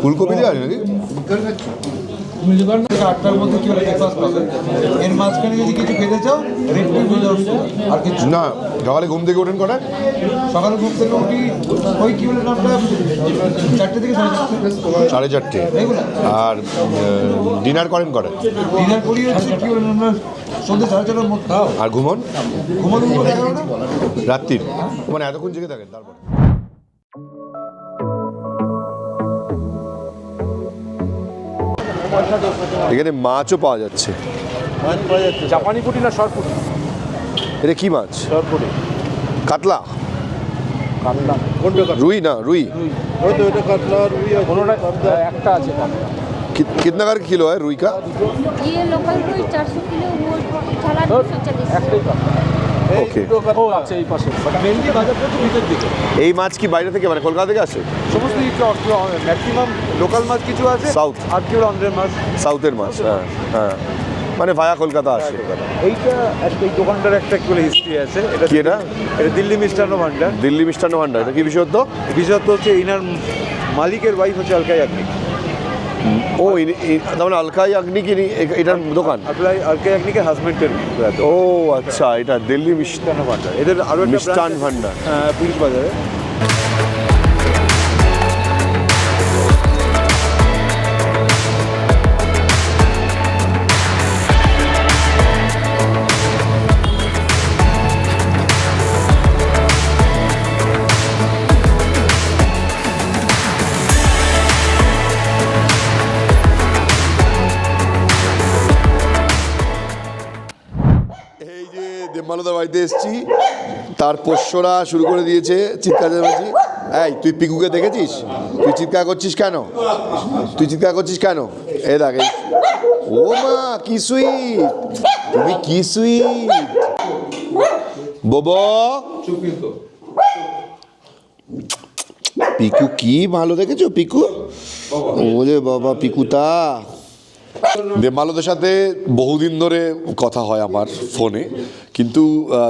ফুলকপি দিয়ে আছে নাকি? আটটার মধ্যে কি ব্রেকফাস্ট পাবে, এর মাঝখানে যদি কিছু খেতে চাও রেড টি উইদাউট আর কিছু না। সকালে ঘুম থেকে ওঠেন কটায়? সকালে ঘুম থেকে উঠি ওই কি বলে নামটা 4টে থেকে 4:30। আর ডিনার করেন কটায়? ডিনার করি হচ্ছে কি বলে আমরা সন্ধ্যে 4:30টার মধ্যে। আর ঘুমন? ঘুমানো 11টা রাত্রির, মানে এতক্ষণ জেগে থাকেন? তারপর এখানে মাছও পাওয়া যাচ্ছে। জাপানি পুঁটি না সর পুঁটি? এটা কি মাছ? সর পুঁটি। কাতলা? কাতলা কোনটা? রুই না? রুই ওই তো এটা কাতলা রুই আছে, কোনোটা একটা আছে কাতলা। कितना कर किलो है रुई का? ये लोकल रुई 400 किलो, वो थाला 240। একটাই কাতলা। ওকে। ও আচ্ছা, এই পাশে মেনলি বাজারটা হচ্ছে ভিতর দিকে। এই মাছ কি বাইরে থেকে, মানে কলকাতা থেকে আসে? সমস্ত ম্যাক্সিমাম লোকাল মাছ কিছু আছে, সাউথ। আর কি বলে অন্ধ্রের মাছ। সাউথের মাছ, হ্যাঁ হ্যাঁ, মানে ভায়া কলকাতা আসে। এইটা একটা এই দোকানটার একটা কি বলে হিস্ট্রি আছে। এটা কি এটা? এটা দিল্লি মিষ্টান্ন ভান্ডার। দিল্লি মিষ্টান্ন ভান্ডার, এটা কি বিশেষত্ব? বিশেষত্ব হচ্ছে ইনার মালিকের ওয়াইফ হচ্ছে আলকা ইয়াগনিক। ও তার মানে আলকা ইয়াগনিক এটার দোকান? আলকা ইয়াগনিকের হাজবেন্ডের। ও আচ্ছা, এটা দিল্লি মিষ্টান্ন ভান্ডার। এদের আরো একটা মিষ্টান ভান্ডার পুলিশ বাজারে। এই যে দেবমালদার বাড়িতে এসেছি, তার পোষ্যরা শুরু করে দিয়েছে চিৎকার চেঁচামেচি। এই তুই পিকুকে দেখেছিস? তুই চিৎকার করছিস কেন? তুই চিৎকার করছিস কেন? এ দেখ, ও মা কি সুইট, তুমি কি সুইট বোবো। পিকু কি ভালো দেখেছো পিকু? ওরে বাবা পিকুতা। দেবমালদার সাথে বহুদিন ধরে কথা হয় আমার ফোনে, কিন্তু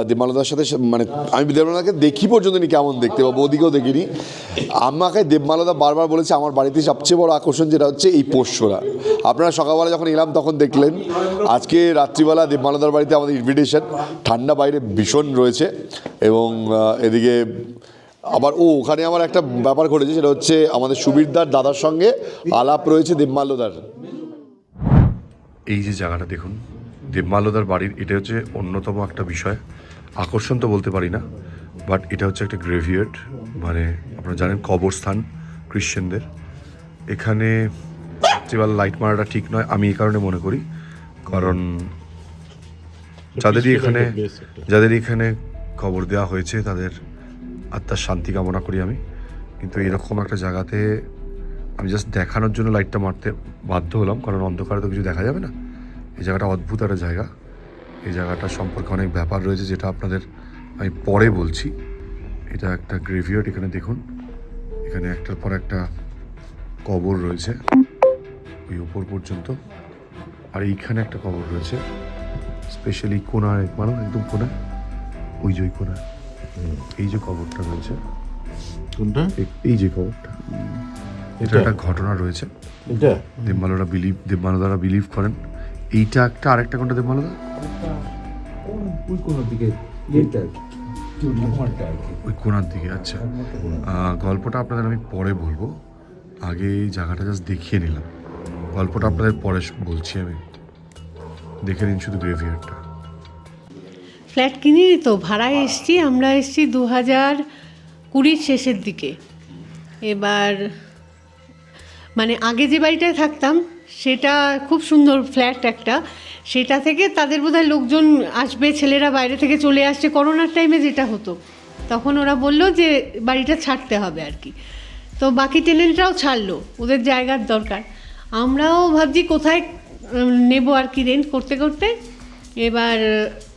দেবমালদার সাথে মানে আমি দেবমালদাকে দেখি পর্যন্ত নি কেমন দেখতে, বা বৌদিকেও দেখিনি। আমাকে দেবমালদা বারবার বলেছে আমার বাড়িতে সবচেয়ে বড় আকর্ষণ যেটা হচ্ছে এই পোষ্যরা। আপনারা সকালবেলা যখন এলাম তখন দেখলেন। আজকে রাত্রিবেলা দেবমালদার বাড়িতে আমাদের ইনভিটেশন। ঠান্ডা বাইরে ভীষণ রয়েছে, এবং এদিকে আবার ওখানে আমার একটা ব্যাপার ঘটেছে, সেটা হচ্ছে আমাদের সুবীরদার দাদার সঙ্গে আলাপ রয়েছে দেবমালদার। এই যে জায়গাটা দেখুন, দেবমালদার বাড়ির, এটা হচ্ছে অন্যতম একটা বিষয়, আকর্ষণ তো বলতে পারি না, বাট এটা হচ্ছে একটা গ্রেভিয়ার্ড, মানে আপনারা জানেন কবরস্থান ক্রিশ্চিয়ানদের। এখানে রাত্রিবেলা লাইট মারাটা ঠিক নয়, আমি এই কারণে মনে করি, কারণ যাদেরই এখানে কবর দেওয়া হয়েছে তাদের আত্মার শান্তি কামনা করি আমি। কিন্তু এরকম একটা জায়গাতে আমি জাস্ট দেখানোর জন্য লাইটটা মারতে বাধ্য হলাম, কারণ অন্ধকারে তো কিছু দেখা যাবে না। এই জায়গাটা অদ্ভুত একটা জায়গা। এই জায়গাটা সম্পর্কে অনেক ব্যাপার রয়েছে, যেটা আপনাদের আমি পরে বলছি। এটা একটা গ্রেভিয়ার্ড। এখানে দেখুন, এখানে একটার পর একটা কবর রয়েছে ওই উপর পর্যন্ত, আর এইখানে একটা কবর রয়েছে স্পেশালি কোনায়, মানে একদম কোনায়, ওই যে ওই কোনায় এই যে কবরটা রয়েছে। কোনটা? এই যে কবরটা, এটা একটা ঘটনা রয়েছে। এটা দেবমালদারা বিলিভ করেন। এইটা একটা, আরেকটা কোনটা দেবমালদা? ওই কোনার দিকে ওই কোনার দিকে। আচ্ছা, গল্পটা আপনাদের আমি পরে বলবো, আগে এই জায়গাটা জাস্ট দেখিয়ে নিলাম। গল্পটা আপনাদের পরে বলছি আমি, দেখে নিন শুধু গ্রেভিয়ার্ডটা। ফ্ল্যাট কিনিনি তো, ভাড়ায় এসছি। আমরা এসছি 2020 শেষের দিকে। এবার মানে আগে যে বাড়িটায় থাকতাম সেটা খুব সুন্দর ফ্ল্যাট একটা, সেটা থেকে তাদের বোধহয় লোকজন আসবে, ছেলেরা বাইরে থেকে চলে আসছে, করোনার টাইমে যেটা হতো, তখন ওরা বলল যে বাড়িটা ছাড়তে হবে আর কি। তো বাকি টেনেন্টরাও ছাড়লো, ওদের জায়গার দরকার। আমরাও ভাবছি কোথায় নেব আর কি রেন্ট করতে করতে। এবার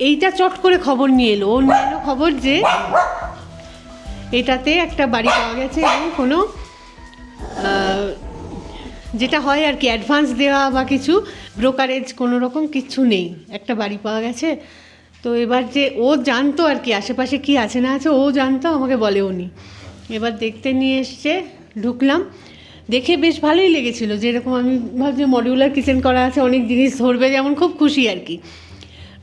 এইটা চট করে খবর নিয়ে এলো, ও নিয়ে এলো খবর যে এটাতে একটা বাড়ি পাওয়া গেছে এবং কোনো যেটা হয় আর কি অ্যাডভান্স দেওয়া বা কিছু ব্রোকারেজ কোনো রকম কিচ্ছু নেই, একটা বাড়ি পাওয়া গেছে। তো এবার যে ও জানতো আর কি আশেপাশে কি আছে না আছে, ও জানতো, আমাকে বলেও নি। এবার দেখতে নিয়ে এসছে, ঢুকলাম, দেখে বেশ ভালোই লেগেছিলো, যেরকম আমি ভাবছি মডিউলার কিচেন করা আছে, অনেক জিনিস ধরবে, যেমন খুব খুশি আর কি।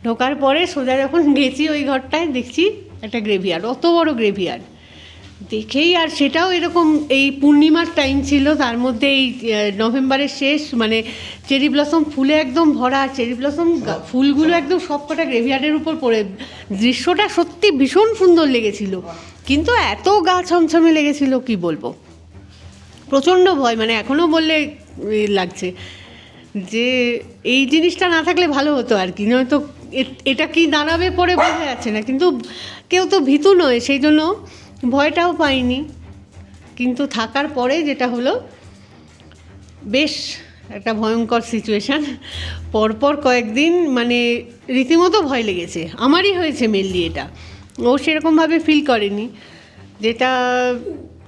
ঢোকার পরে সোজা যখন গেছি ওই ঘরটায়, দেখছি একটা গ্রেভিয়ার্ড, অত বড় গ্রেভিয়ার্ড দেখেই, আর সেটাও এরকম এই পূর্ণিমার টাইম ছিল, তার মধ্যে এই নভেম্বরের শেষ, মানে চেরি ব্লসম ফুলে একদম ভরা, চেরি ব্লসম ফুলগুলো একদম সবকটা গ্রেভিয়ার্ডের উপর পড়ে, দৃশ্যটা সত্যি ভীষণ সুন্দর লেগেছিল। কিন্তু এত গা ছমছমে লেগেছিল কি বলবো, প্রচণ্ড ভয়, মানে এখনও বললে লাগছে যে এই জিনিসটা না থাকলে ভালো হতো আর কি, নয়তো এটা কি দাঁড়াবে পরে বোঝা যাচ্ছে না। কিন্তু কেউ তো ভীতু নয়, সেই জন্য ভয়টাও পাইনি। কিন্তু থাকার পরে যেটা হলো, বেশ একটা ভয়ঙ্কর সিচুয়েশান। পরপর কয়েকদিন মানে রীতিমতো ভয় লেগেছে, আমারই হয়েছে মেনলি এটা, ও সেরকমভাবে ফিল করেনি। যেটা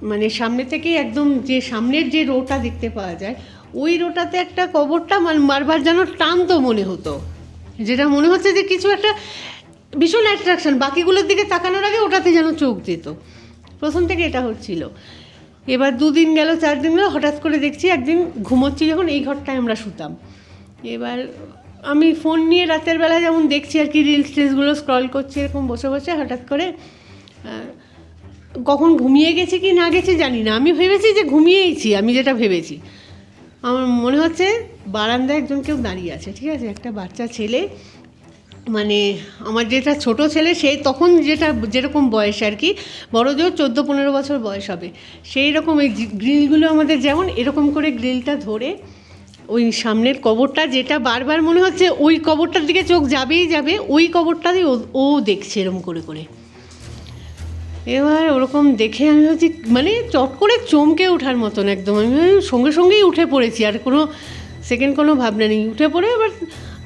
মানে সামনে থেকেই একদম যে সামনের যে রোটা দেখতে পাওয়া যায়, ওই রোটাতে একটা কবরটা মারবার যেন টানতো মনে হতো, যেটা মনে হচ্ছে যে কিছু একটা ভীষণ অ্যাট্রাকশন, বাকিগুলোর দিকে তাকানোর আগে ওটাতে যেন চোখ যেত, প্রথম থেকে এটা হচ্ছিল। এবার 2 দিন গেল, 4 দিন গেল, হঠাৎ করে দেখছি একদিন ঘুমোচ্ছি যখন, এই ঘরটায় আমরা শুতাম। এবার আমি ফোন নিয়ে রাতের বেলা যেমন দেখছি আর কি, রিলসগুলো স্ক্রল করছি এরকম বসে বসে, হঠাৎ করে কখন ঘুমিয়ে গেছি কি না গেছি জানি না, আমি ভেবেছি যে ঘুমিয়েইছি, আমি যেটা ভেবেছি। আমার মনে হচ্ছে বারান্দায় একজন কেউ দাঁড়িয়ে আছে, ঠিক আছে, একটা বাচ্চা ছেলে, মানে আমার যেটা ছোট ছেলে, সে তখন যেরকম বয়স আর কি, বড় জোর 14-15 বছর বয়স হবে, সেই রকম এই গ্রিলগুলো আমাদের যেমন এরকম করে গ্রিলটা ধরে ওই সামনের কবরটা, যেটা বারবার মনে হচ্ছে ওই কবরটার দিকে চোখ যাবেই যাবে, ওই কবরটাতেই ও দেখছে এরকম করে করে। এবার ওরকম দেখে আমি ভাবছি, মানে চট করে চমকে ওঠার মতন একদম, আমি সঙ্গে সঙ্গেই উঠে পড়েছি, আর কোনো সেকেন্ড কোনো ভাবনা নেই, উঠে পড়ে এবার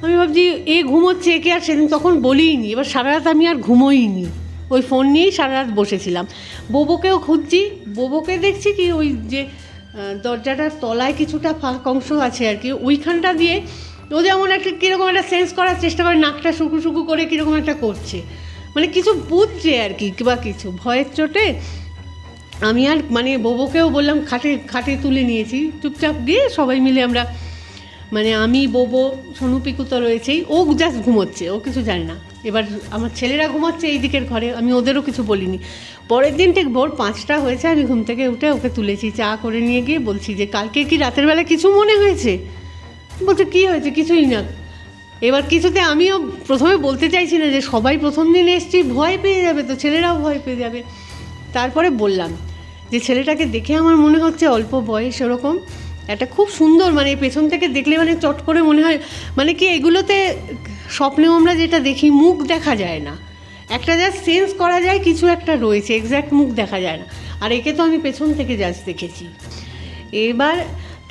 আমি ভাবছি এ ঘুমোচ্ছে, একে আর সেদিন তখন বলিনি। এবার সারা রাত আমি আর ঘুমোইনি, ওই ফোন নিয়েই সারা রাত বসেছিলাম। বোবোকেও খুঁজছি, বোবোকে দেখছি কি ওই যে দরজাটার তলায় কিছুটা ফাঁক অংশ আছে আর কি, ওইখানটা দিয়ে ও যেমন একটা কীরকম একটা সেন্স করার চেষ্টা করে, নাকটা শুকু শুকু করে কীরকম একটা করছে, মানে কিছু বুঝছে আর কি, বা কিছু ভয়ের চোটে। আমি আর মানে বোবোকেও বললাম, খাটে তুলে নিয়েছি, চুপচাপ দিয়ে সবাই মিলে আমরা, মানে আমি, বোবো, সোনু, পিকু তো রয়েছেই, ও জাস্ট ঘুমোচ্ছে, ও কিছু জানে না। এবার আমার ছেলেরা ঘুমাচ্ছে এই দিকের ঘরে, আমি ওদেরও কিছু বলিনি। পরের দিন ঠিক ভোর 5টা হয়েছে, আমি ঘুম থেকে উঠে ওকে তুলেছি, চা করে নিয়ে গিয়ে বলছি যে কালকে কি রাতের বেলা কিছু মনে হয়েছে? বলছে কী হয়েছে, কিছুই না। এবার কিছুতে আমিও প্রথমে বলতে চাইছি না, যে সবাই প্রথম দিন এসছি, ভয় পেয়ে যাবে তো, ছেলেরাও ভয় পেয়ে যাবে। তারপরে বললাম যে ছেলেটাকে দেখে আমার মনে হচ্ছে অল্প বয়স, ওরকম একটা খুব সুন্দর, মানে পেছন থেকে দেখলে মানে চট করে মনে হয়, মানে কি এগুলোতে স্বপ্নেও আমরা যেটা দেখি, মুখ দেখা যায় না, একটা জাস্ট সেন্স করা যায় কিছু একটা রয়েছে, এক্স্যাক্ট মুখ দেখা যায় না। আর একে তো আমি পেছন থেকে জাস্ট দেখেছি। এবার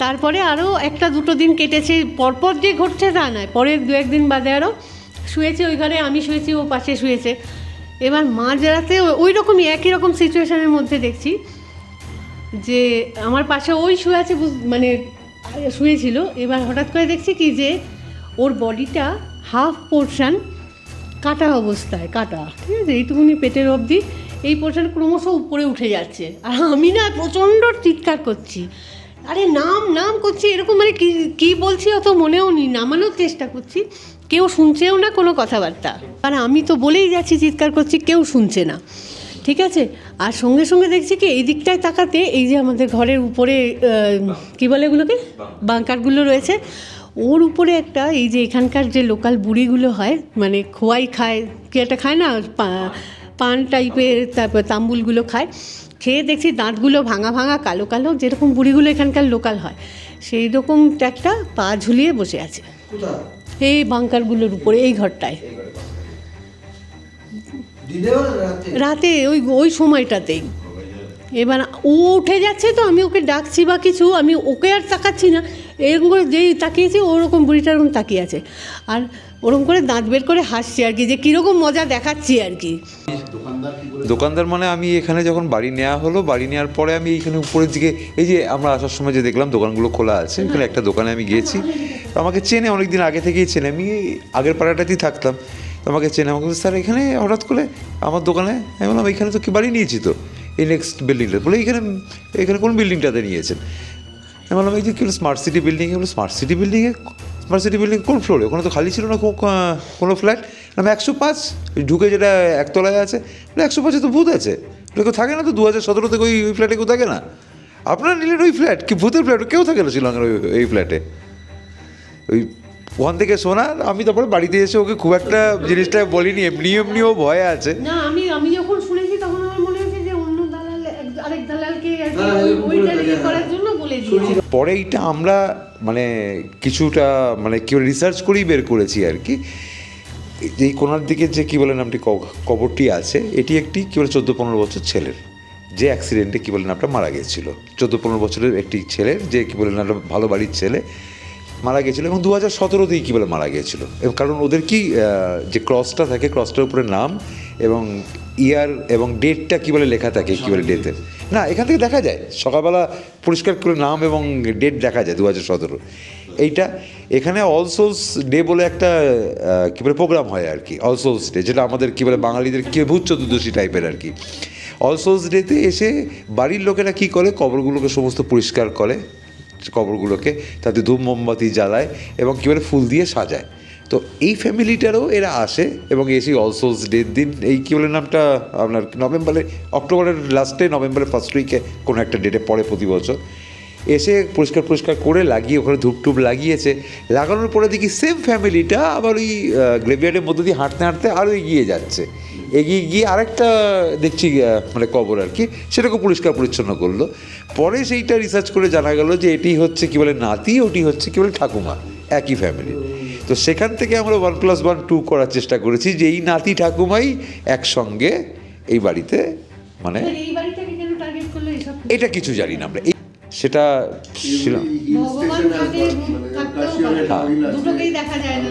তারপরে আরও 1-2 দিন কেটেছে, পরপর যে ঘটছে তা নয়, পরের 2-1 দিন বাদে আরও শুয়েছে ওই ঘরে, আমি শুয়েছি, ও পাশে শুয়েছে। এবার মাঝরাতে ওই রকমই একই রকম সিচুয়েশানের মধ্যে দেখছি যে আমার পাশে ওই শুয়ে আছে, মানে শুয়েছিল। এবার হঠাৎ করে দেখছি কি যে ওর বডিটা হাফ পোর্শন কাটা অবস্থায়, কাটা, ঠিক আছে, এইটুকুনি পেটের অবধি, এই পোর্শন ক্রমশ উপরে উঠে যাচ্ছে। আর আমি না প্রচণ্ড চিৎকার করছি, আরে নাম করছি এরকম, মানে কী বলছি অত মনেও নি, নামানোর চেষ্টা করছি, কেউ শুনছেও না কোনো কথাবার্তা। আর আমি তো বলেই যাচ্ছি, চিৎকার করছি, কেউ শুনছে না, ঠিক আছে। আর সঙ্গে সঙ্গে দেখছি কি এই দিকটায় তাকাতে, এই যে আমাদের ঘরের উপরে কী বলে এগুলোকে, বাঙ্কারগুলো রয়েছে, ওর উপরে একটা, এই যে এখানকার যে লোকাল বুড়িগুলো হয়, মানে খোয়াই খায়, কি একটা খায় না, পান টাইপের, তারপর তাম্বুলগুলো খায়, খেয়ে দেখছি দাঁতগুলো ভাঙা ভাঙা, কালো কালো, যেরকম বুড়িগুলো এখানকার লোকাল হয়, সেই রকম একটা পা ঝুলিয়ে বসে আছে এই বাঙ্কারগুলোর উপরে, এই ঘরটায় রাতে ওই ওই সময়টাতেই। এবার ও উঠে যাচ্ছে তো আমি ওকে ডাকছি বা কিছু, আমি ওকে আর তাকাচ্ছি না, এরকম করে যেই তাকিয়েছি ওরকম বুড়িটা ওরকম তাকিয়ে আছে, আর ওরকম করে দাঁত বের করে হাসছি আর কি, যে কীরকম মজা দেখাচ্ছি আর কি। দোকানদার মানে আমি এখানে যখন বাড়ি নেওয়া হলো, বাড়ি নেওয়ার পরে আমি এখানে উপরের দিকে এই যে আমরা আসার সময় যে দেখলাম দোকানগুলো খোলা আছে, এখানে একটা দোকানে আমি গিয়েছি, আমাকে চেনে, অনেক দিন আগে থেকেই চেনে, আমি আগের পাড়াটাতেই থাকতাম, তো আমাকে চেনে, আমাকে বলছে, স্যার এখানে হঠাৎ করে আমার দোকানে, আমি বললাম এখানে তো কি বাড়ি নিয়েছি তো, এই নেক্সট বিল্ডিংটা, বলে এখানে কোন বিল্ডিংটাতে নিয়েছেন, আমি বললাম এই যে কি হলো স্মার্ট সিটি বিল্ডিংয়ে, বলো স্মার্ট সিটি বিল্ডিং কোন ফ্লোরে, ওখানে তো খালি ছিল না কোনো ফ্ল্যাট, আমি 105 ঢুকে যেটা একতলায় আছে, 105-এ তো ভূত আছে, কেউ থাকে না তো, 2017 থেকে ওই ফ্ল্যাটে কেউ থাকে না, আপনারা নিলেন ওই ফ্ল্যাট, কি ভূতের ফ্ল্যাট, কেউ থাকে না শিলংয়ের ওই ফ্ল্যাটে, ওই ওখান থেকে শোনা, আমি তারপরে বাড়িতে এসে ওকে খুব একটা জিনিসটা বলিনি, এমনিও ভয়ে আছে। না আমি যখন শুনেছি তখন আমার মনে হয়েছে যে অন্য দালাল আরেক দালালকে ওইটা করার জন্য বলে দিয়েছে। পরে এইটা আমরা মানে কিছুটা মানে কি রিসার্চ করেই বের করেছি আর কি, এই কোনার দিকে যে কী বলে নামটি কবরটি আছে, এটি একটি কী বলে 14-15 বছর ছেলের, যে অ্যাক্সিডেন্টে কী বলে নামটা মারা গিয়েছিল, 14-15 বছরের একটি ছেলের, যে কী বলে নামটা ভালো বাড়ির ছেলে মারা গিয়েছিলো, এবং 2017-তেই কী বলে মারা গিয়েছিল, কারণ ওদের কি যে ক্রসটা থাকে, ক্রসটার উপরে নাম এবং ইয়ার এবং ডেটটা কী বলে লেখা থাকে, কী বলে ডেটের, না এখান থেকে দেখা যায়, সকালবেলা পরিষ্কার করে নাম এবং ডেট দেখা যায় 2017। এইটা এখানে অল সোলস ডে বলে একটা কী বলে প্রোগ্রাম হয় আর কি, অল সোলস ডে, যেটা আমাদের কী বলে বাঙালিদের কী ভূত চতুর্দশী টাইপের আর কি। অল সোলস ডেতে এসে বাড়ির লোকেরা কী করে, কবরগুলোকে সমস্ত পরিষ্কার করে, কবরগুলোকে তাতে ধূপ মোমবাতি জ্বালায় এবং কী বলে ফুল দিয়ে সাজায়, তো এই ফ্যামিলিটারও এরা আসে এবং এসে অল সোলস ডের দিন এই কী বলে নামটা আপনার অক্টোবরের লাস্টে, নভেম্বরের ফার্স্ট উইকে কোনো একটা ডেটে পরে প্রতি বছর এসে পরিষ্কার করে লাগিয়ে ওখানে ধূপ লাগিয়েছে, লাগানোর পরে দেখি সেম ফ্যামিলিটা আবার ওই গ্রেভিয়ার্ডের মধ্যে দিয়ে হাঁটতে আরও এগিয়ে যাচ্ছে, এগিয়ে গিয়ে আরেকটা দেখছি মানে কবর আর কি, সেটাকে পরিষ্কার করলো, পরে সেইটা রিসার্চ করে জানা গেল যে এটি হচ্ছে কী বলে নাতি, ওটি হচ্ছে কী বলে ঠাকুমা, একই ফ্যামিলি। তো সেখান থেকে আমরা 1+1 করার চেষ্টা করেছি যে এই নাতি ঠাকুমাই একসঙ্গে এই বাড়িতে, মানে এই বাড়িটাকে কেন টার্গেট করলো এসব, এটা কিছু জানি না আমরা, সেটা ভগবান থাকে থাকতেও পারে, দুটোকেই দেখা যায় না।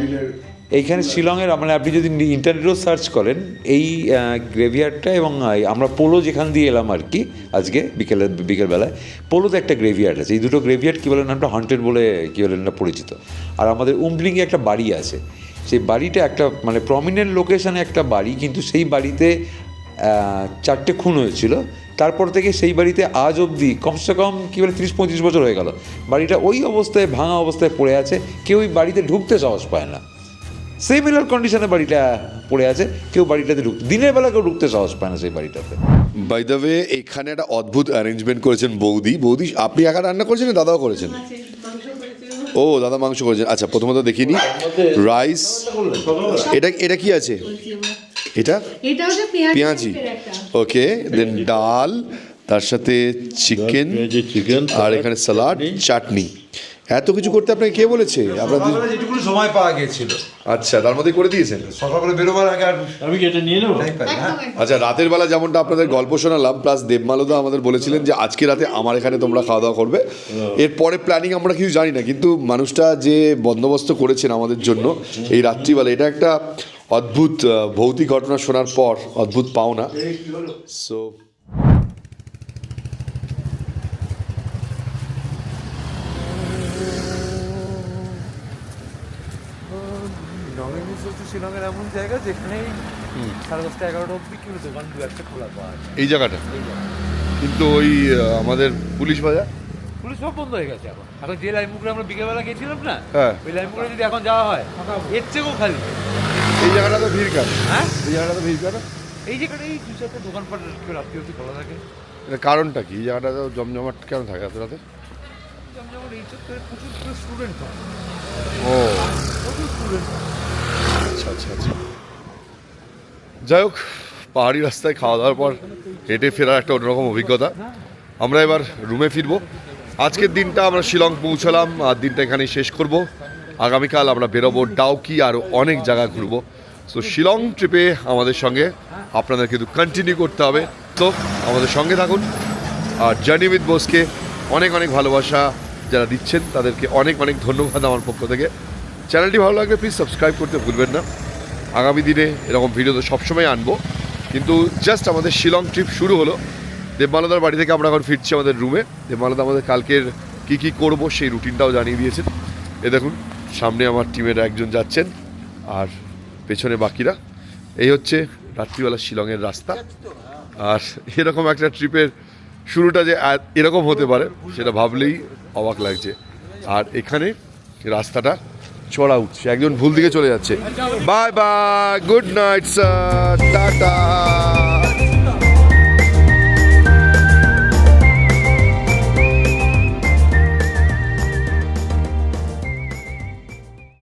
এইখানে শিলংয়ের মানে আপনি যদি ইন্টারনেটেও সার্চ করেন এই গ্রেভিয়ার্ডটা, এবং আমরা পোলো যেখান দিয়ে এলাম আর কি আজকে বিকেলবেলায়, পোলোতে একটা গ্রেভিয়ার্ড আছে, এই দুটো গ্রেভিয়ার্ড কী বলে নামটা হন্টেড বলে কী বলে না পরিচিত। আর আমাদের উমব্লিংয়ে একটা বাড়ি আছে, সেই বাড়িটা একটা মানে প্রমিনেন্ট লোকেশানে একটা বাড়ি, কিন্তু সেই বাড়িতে 4টে খুন হয়েছিল, তারপর থেকে সেই বাড়িতে আজ অবধি কমসে কম কী বলে 30-35 বছর হয়ে গেল, বাড়িটা ওই অবস্থায় ভাঙা অবস্থায় পড়ে আছে, কেউ ওই বাড়িতে ঢুকতে সাহস পায় না, সিমিলার কন্ডিশনে বাড়িটা পড়ে আছে, কেউ বাড়িটাতে দিনের বেলা কেউ ঢুকতে সাহস পায় না সেই বাড়িটাতে। বাই দ্য ওয়ে এখানে একটা অদ্ভুত অ্যারেঞ্জমেন্ট করেছেন বৌদি, আপনি একা রান্না করেছেন না দাদাও করেছেন? ও দাদা মাংস করেছেন, আচ্ছা প্রথমত দেখিনি রাইস, এটা কি আছে, এটা পেঁয়াজি, ওকে, দেন ডাল, তার সাথে চিকেন, আর এখানে স্যালাড, চাটনি, এত কিছু করতে আপনাকে কে বলেছে? আপনাদের যেটুকু সময় পাওয়া গিয়েছিল, আচ্ছা তার মধ্যে করে দিয়েছেন, সকালবেলা বেরোবার আগে আর আমি কি এটা নিয়ে নেবো? আচ্ছা রাতের বেলা যেমনটা আপনাদের গল্প শোনালাম, প্লাস দেবমালদা আমাদের বলেছিলেন যে আজকে রাতে আমার এখানে তোমরা খাওয়া দাওয়া করবে, এরপরে প্ল্যানিং আমরা কিছু জানি না, কিন্তু মানুষটা যে বন্দোবস্ত করেছেন আমাদের জন্য এই রাত্রিবেলা, এটা একটা অদ্ভুত ভৌতিক ঘটনা শোনার পর অদ্ভুত পাওনা। সো শিলংয়ের এমন জায়গা যেখানে 10:30-11টা অবধি কি দোকান দু একটা খোলা পাওয়া যায়, এই জায়গাটা কিন্তু ওই আমাদের পুলিশ বাজার সব বন্ধ হয়ে গেছে এখন যে লাইমুখে আমরা বিকেলবেলা গেছিলাম না, হ্যাঁ ওই লাইমুখে যদি এখন যাওয়া হয় এর চেয়েও খালি, এই জায়গাটা তো ভিড় কার, হ্যাঁ এই জায়গাটা তো ভিড় কার, এই জায়গাটা এই 2-4টা দোকানপাট রাত্রি অবধি খোলা থাকে, কারণটা কি? এই জায়গাটা তো জমজমাট কেন থাকে এত রাতে? জমজমাট এই চত্বরে প্রচুর স্টুডেন্ট হয়, ও প্রচুর স্টুডেন্ট হয়। আচ্ছা যাই হোক, পাহাড়ি রাস্তায় খাওয়া দাওয়ার পর হেঁটে ফেরার একটা অন্যরকম অভিজ্ঞতা। আমরা এবার রুমে ফিরবো, আজকের দিনটা আমরা শিলং পৌঁছলাম আর দিনটা এখানেই শেষ করব। আগামীকাল আমরা বেরোবো ডাউকি আর অনেক জায়গা ঘুরবো। সো শিলং ট্রিপে আমাদের সঙ্গে আপনাদের কিন্তু কন্টিনিউ করতে হবে। তো আমাদের সঙ্গে থাকুন। আর জার্নি উইথ বোসকে অনেক অনেক ভালোবাসা যারা দিচ্ছেন তাদেরকে অনেক অনেক ধন্যবাদ আমার পক্ষ থেকে। চ্যানেলটি ভালো লাগলে প্লিজ সাবস্ক্রাইব করতে ভুলবেন না। আগামী দিনে এরকম ভিডিও তো সবসময় আনবো, কিন্তু জাস্ট আমাদের শিলং ট্রিপ শুরু হলো। দেবমালাদার বাড়ি থেকে আমরা এখন ফিরছি আমাদের রুমে। দেবমালাদা আমাদের কালকের কী করবো সেই রুটিনটাও জানিয়ে দিয়েছেন। এ দেখুন সামনে আমার টিমের একজন যাচ্ছেন আর পেছনে বাকিরা। এই হচ্ছে রাত্রিবেলা শিলংয়ের রাস্তা। আর এরকম একটা ট্রিপের শুরুটা যে এরকম হতে পারে সেটা ভাবলেই অবাক লাগছে। আর এখানে রাস্তাটা চড়া উঠছে, একজন ভুল দিকে চলে যাচ্ছে। Bye bye, good night sir, tata.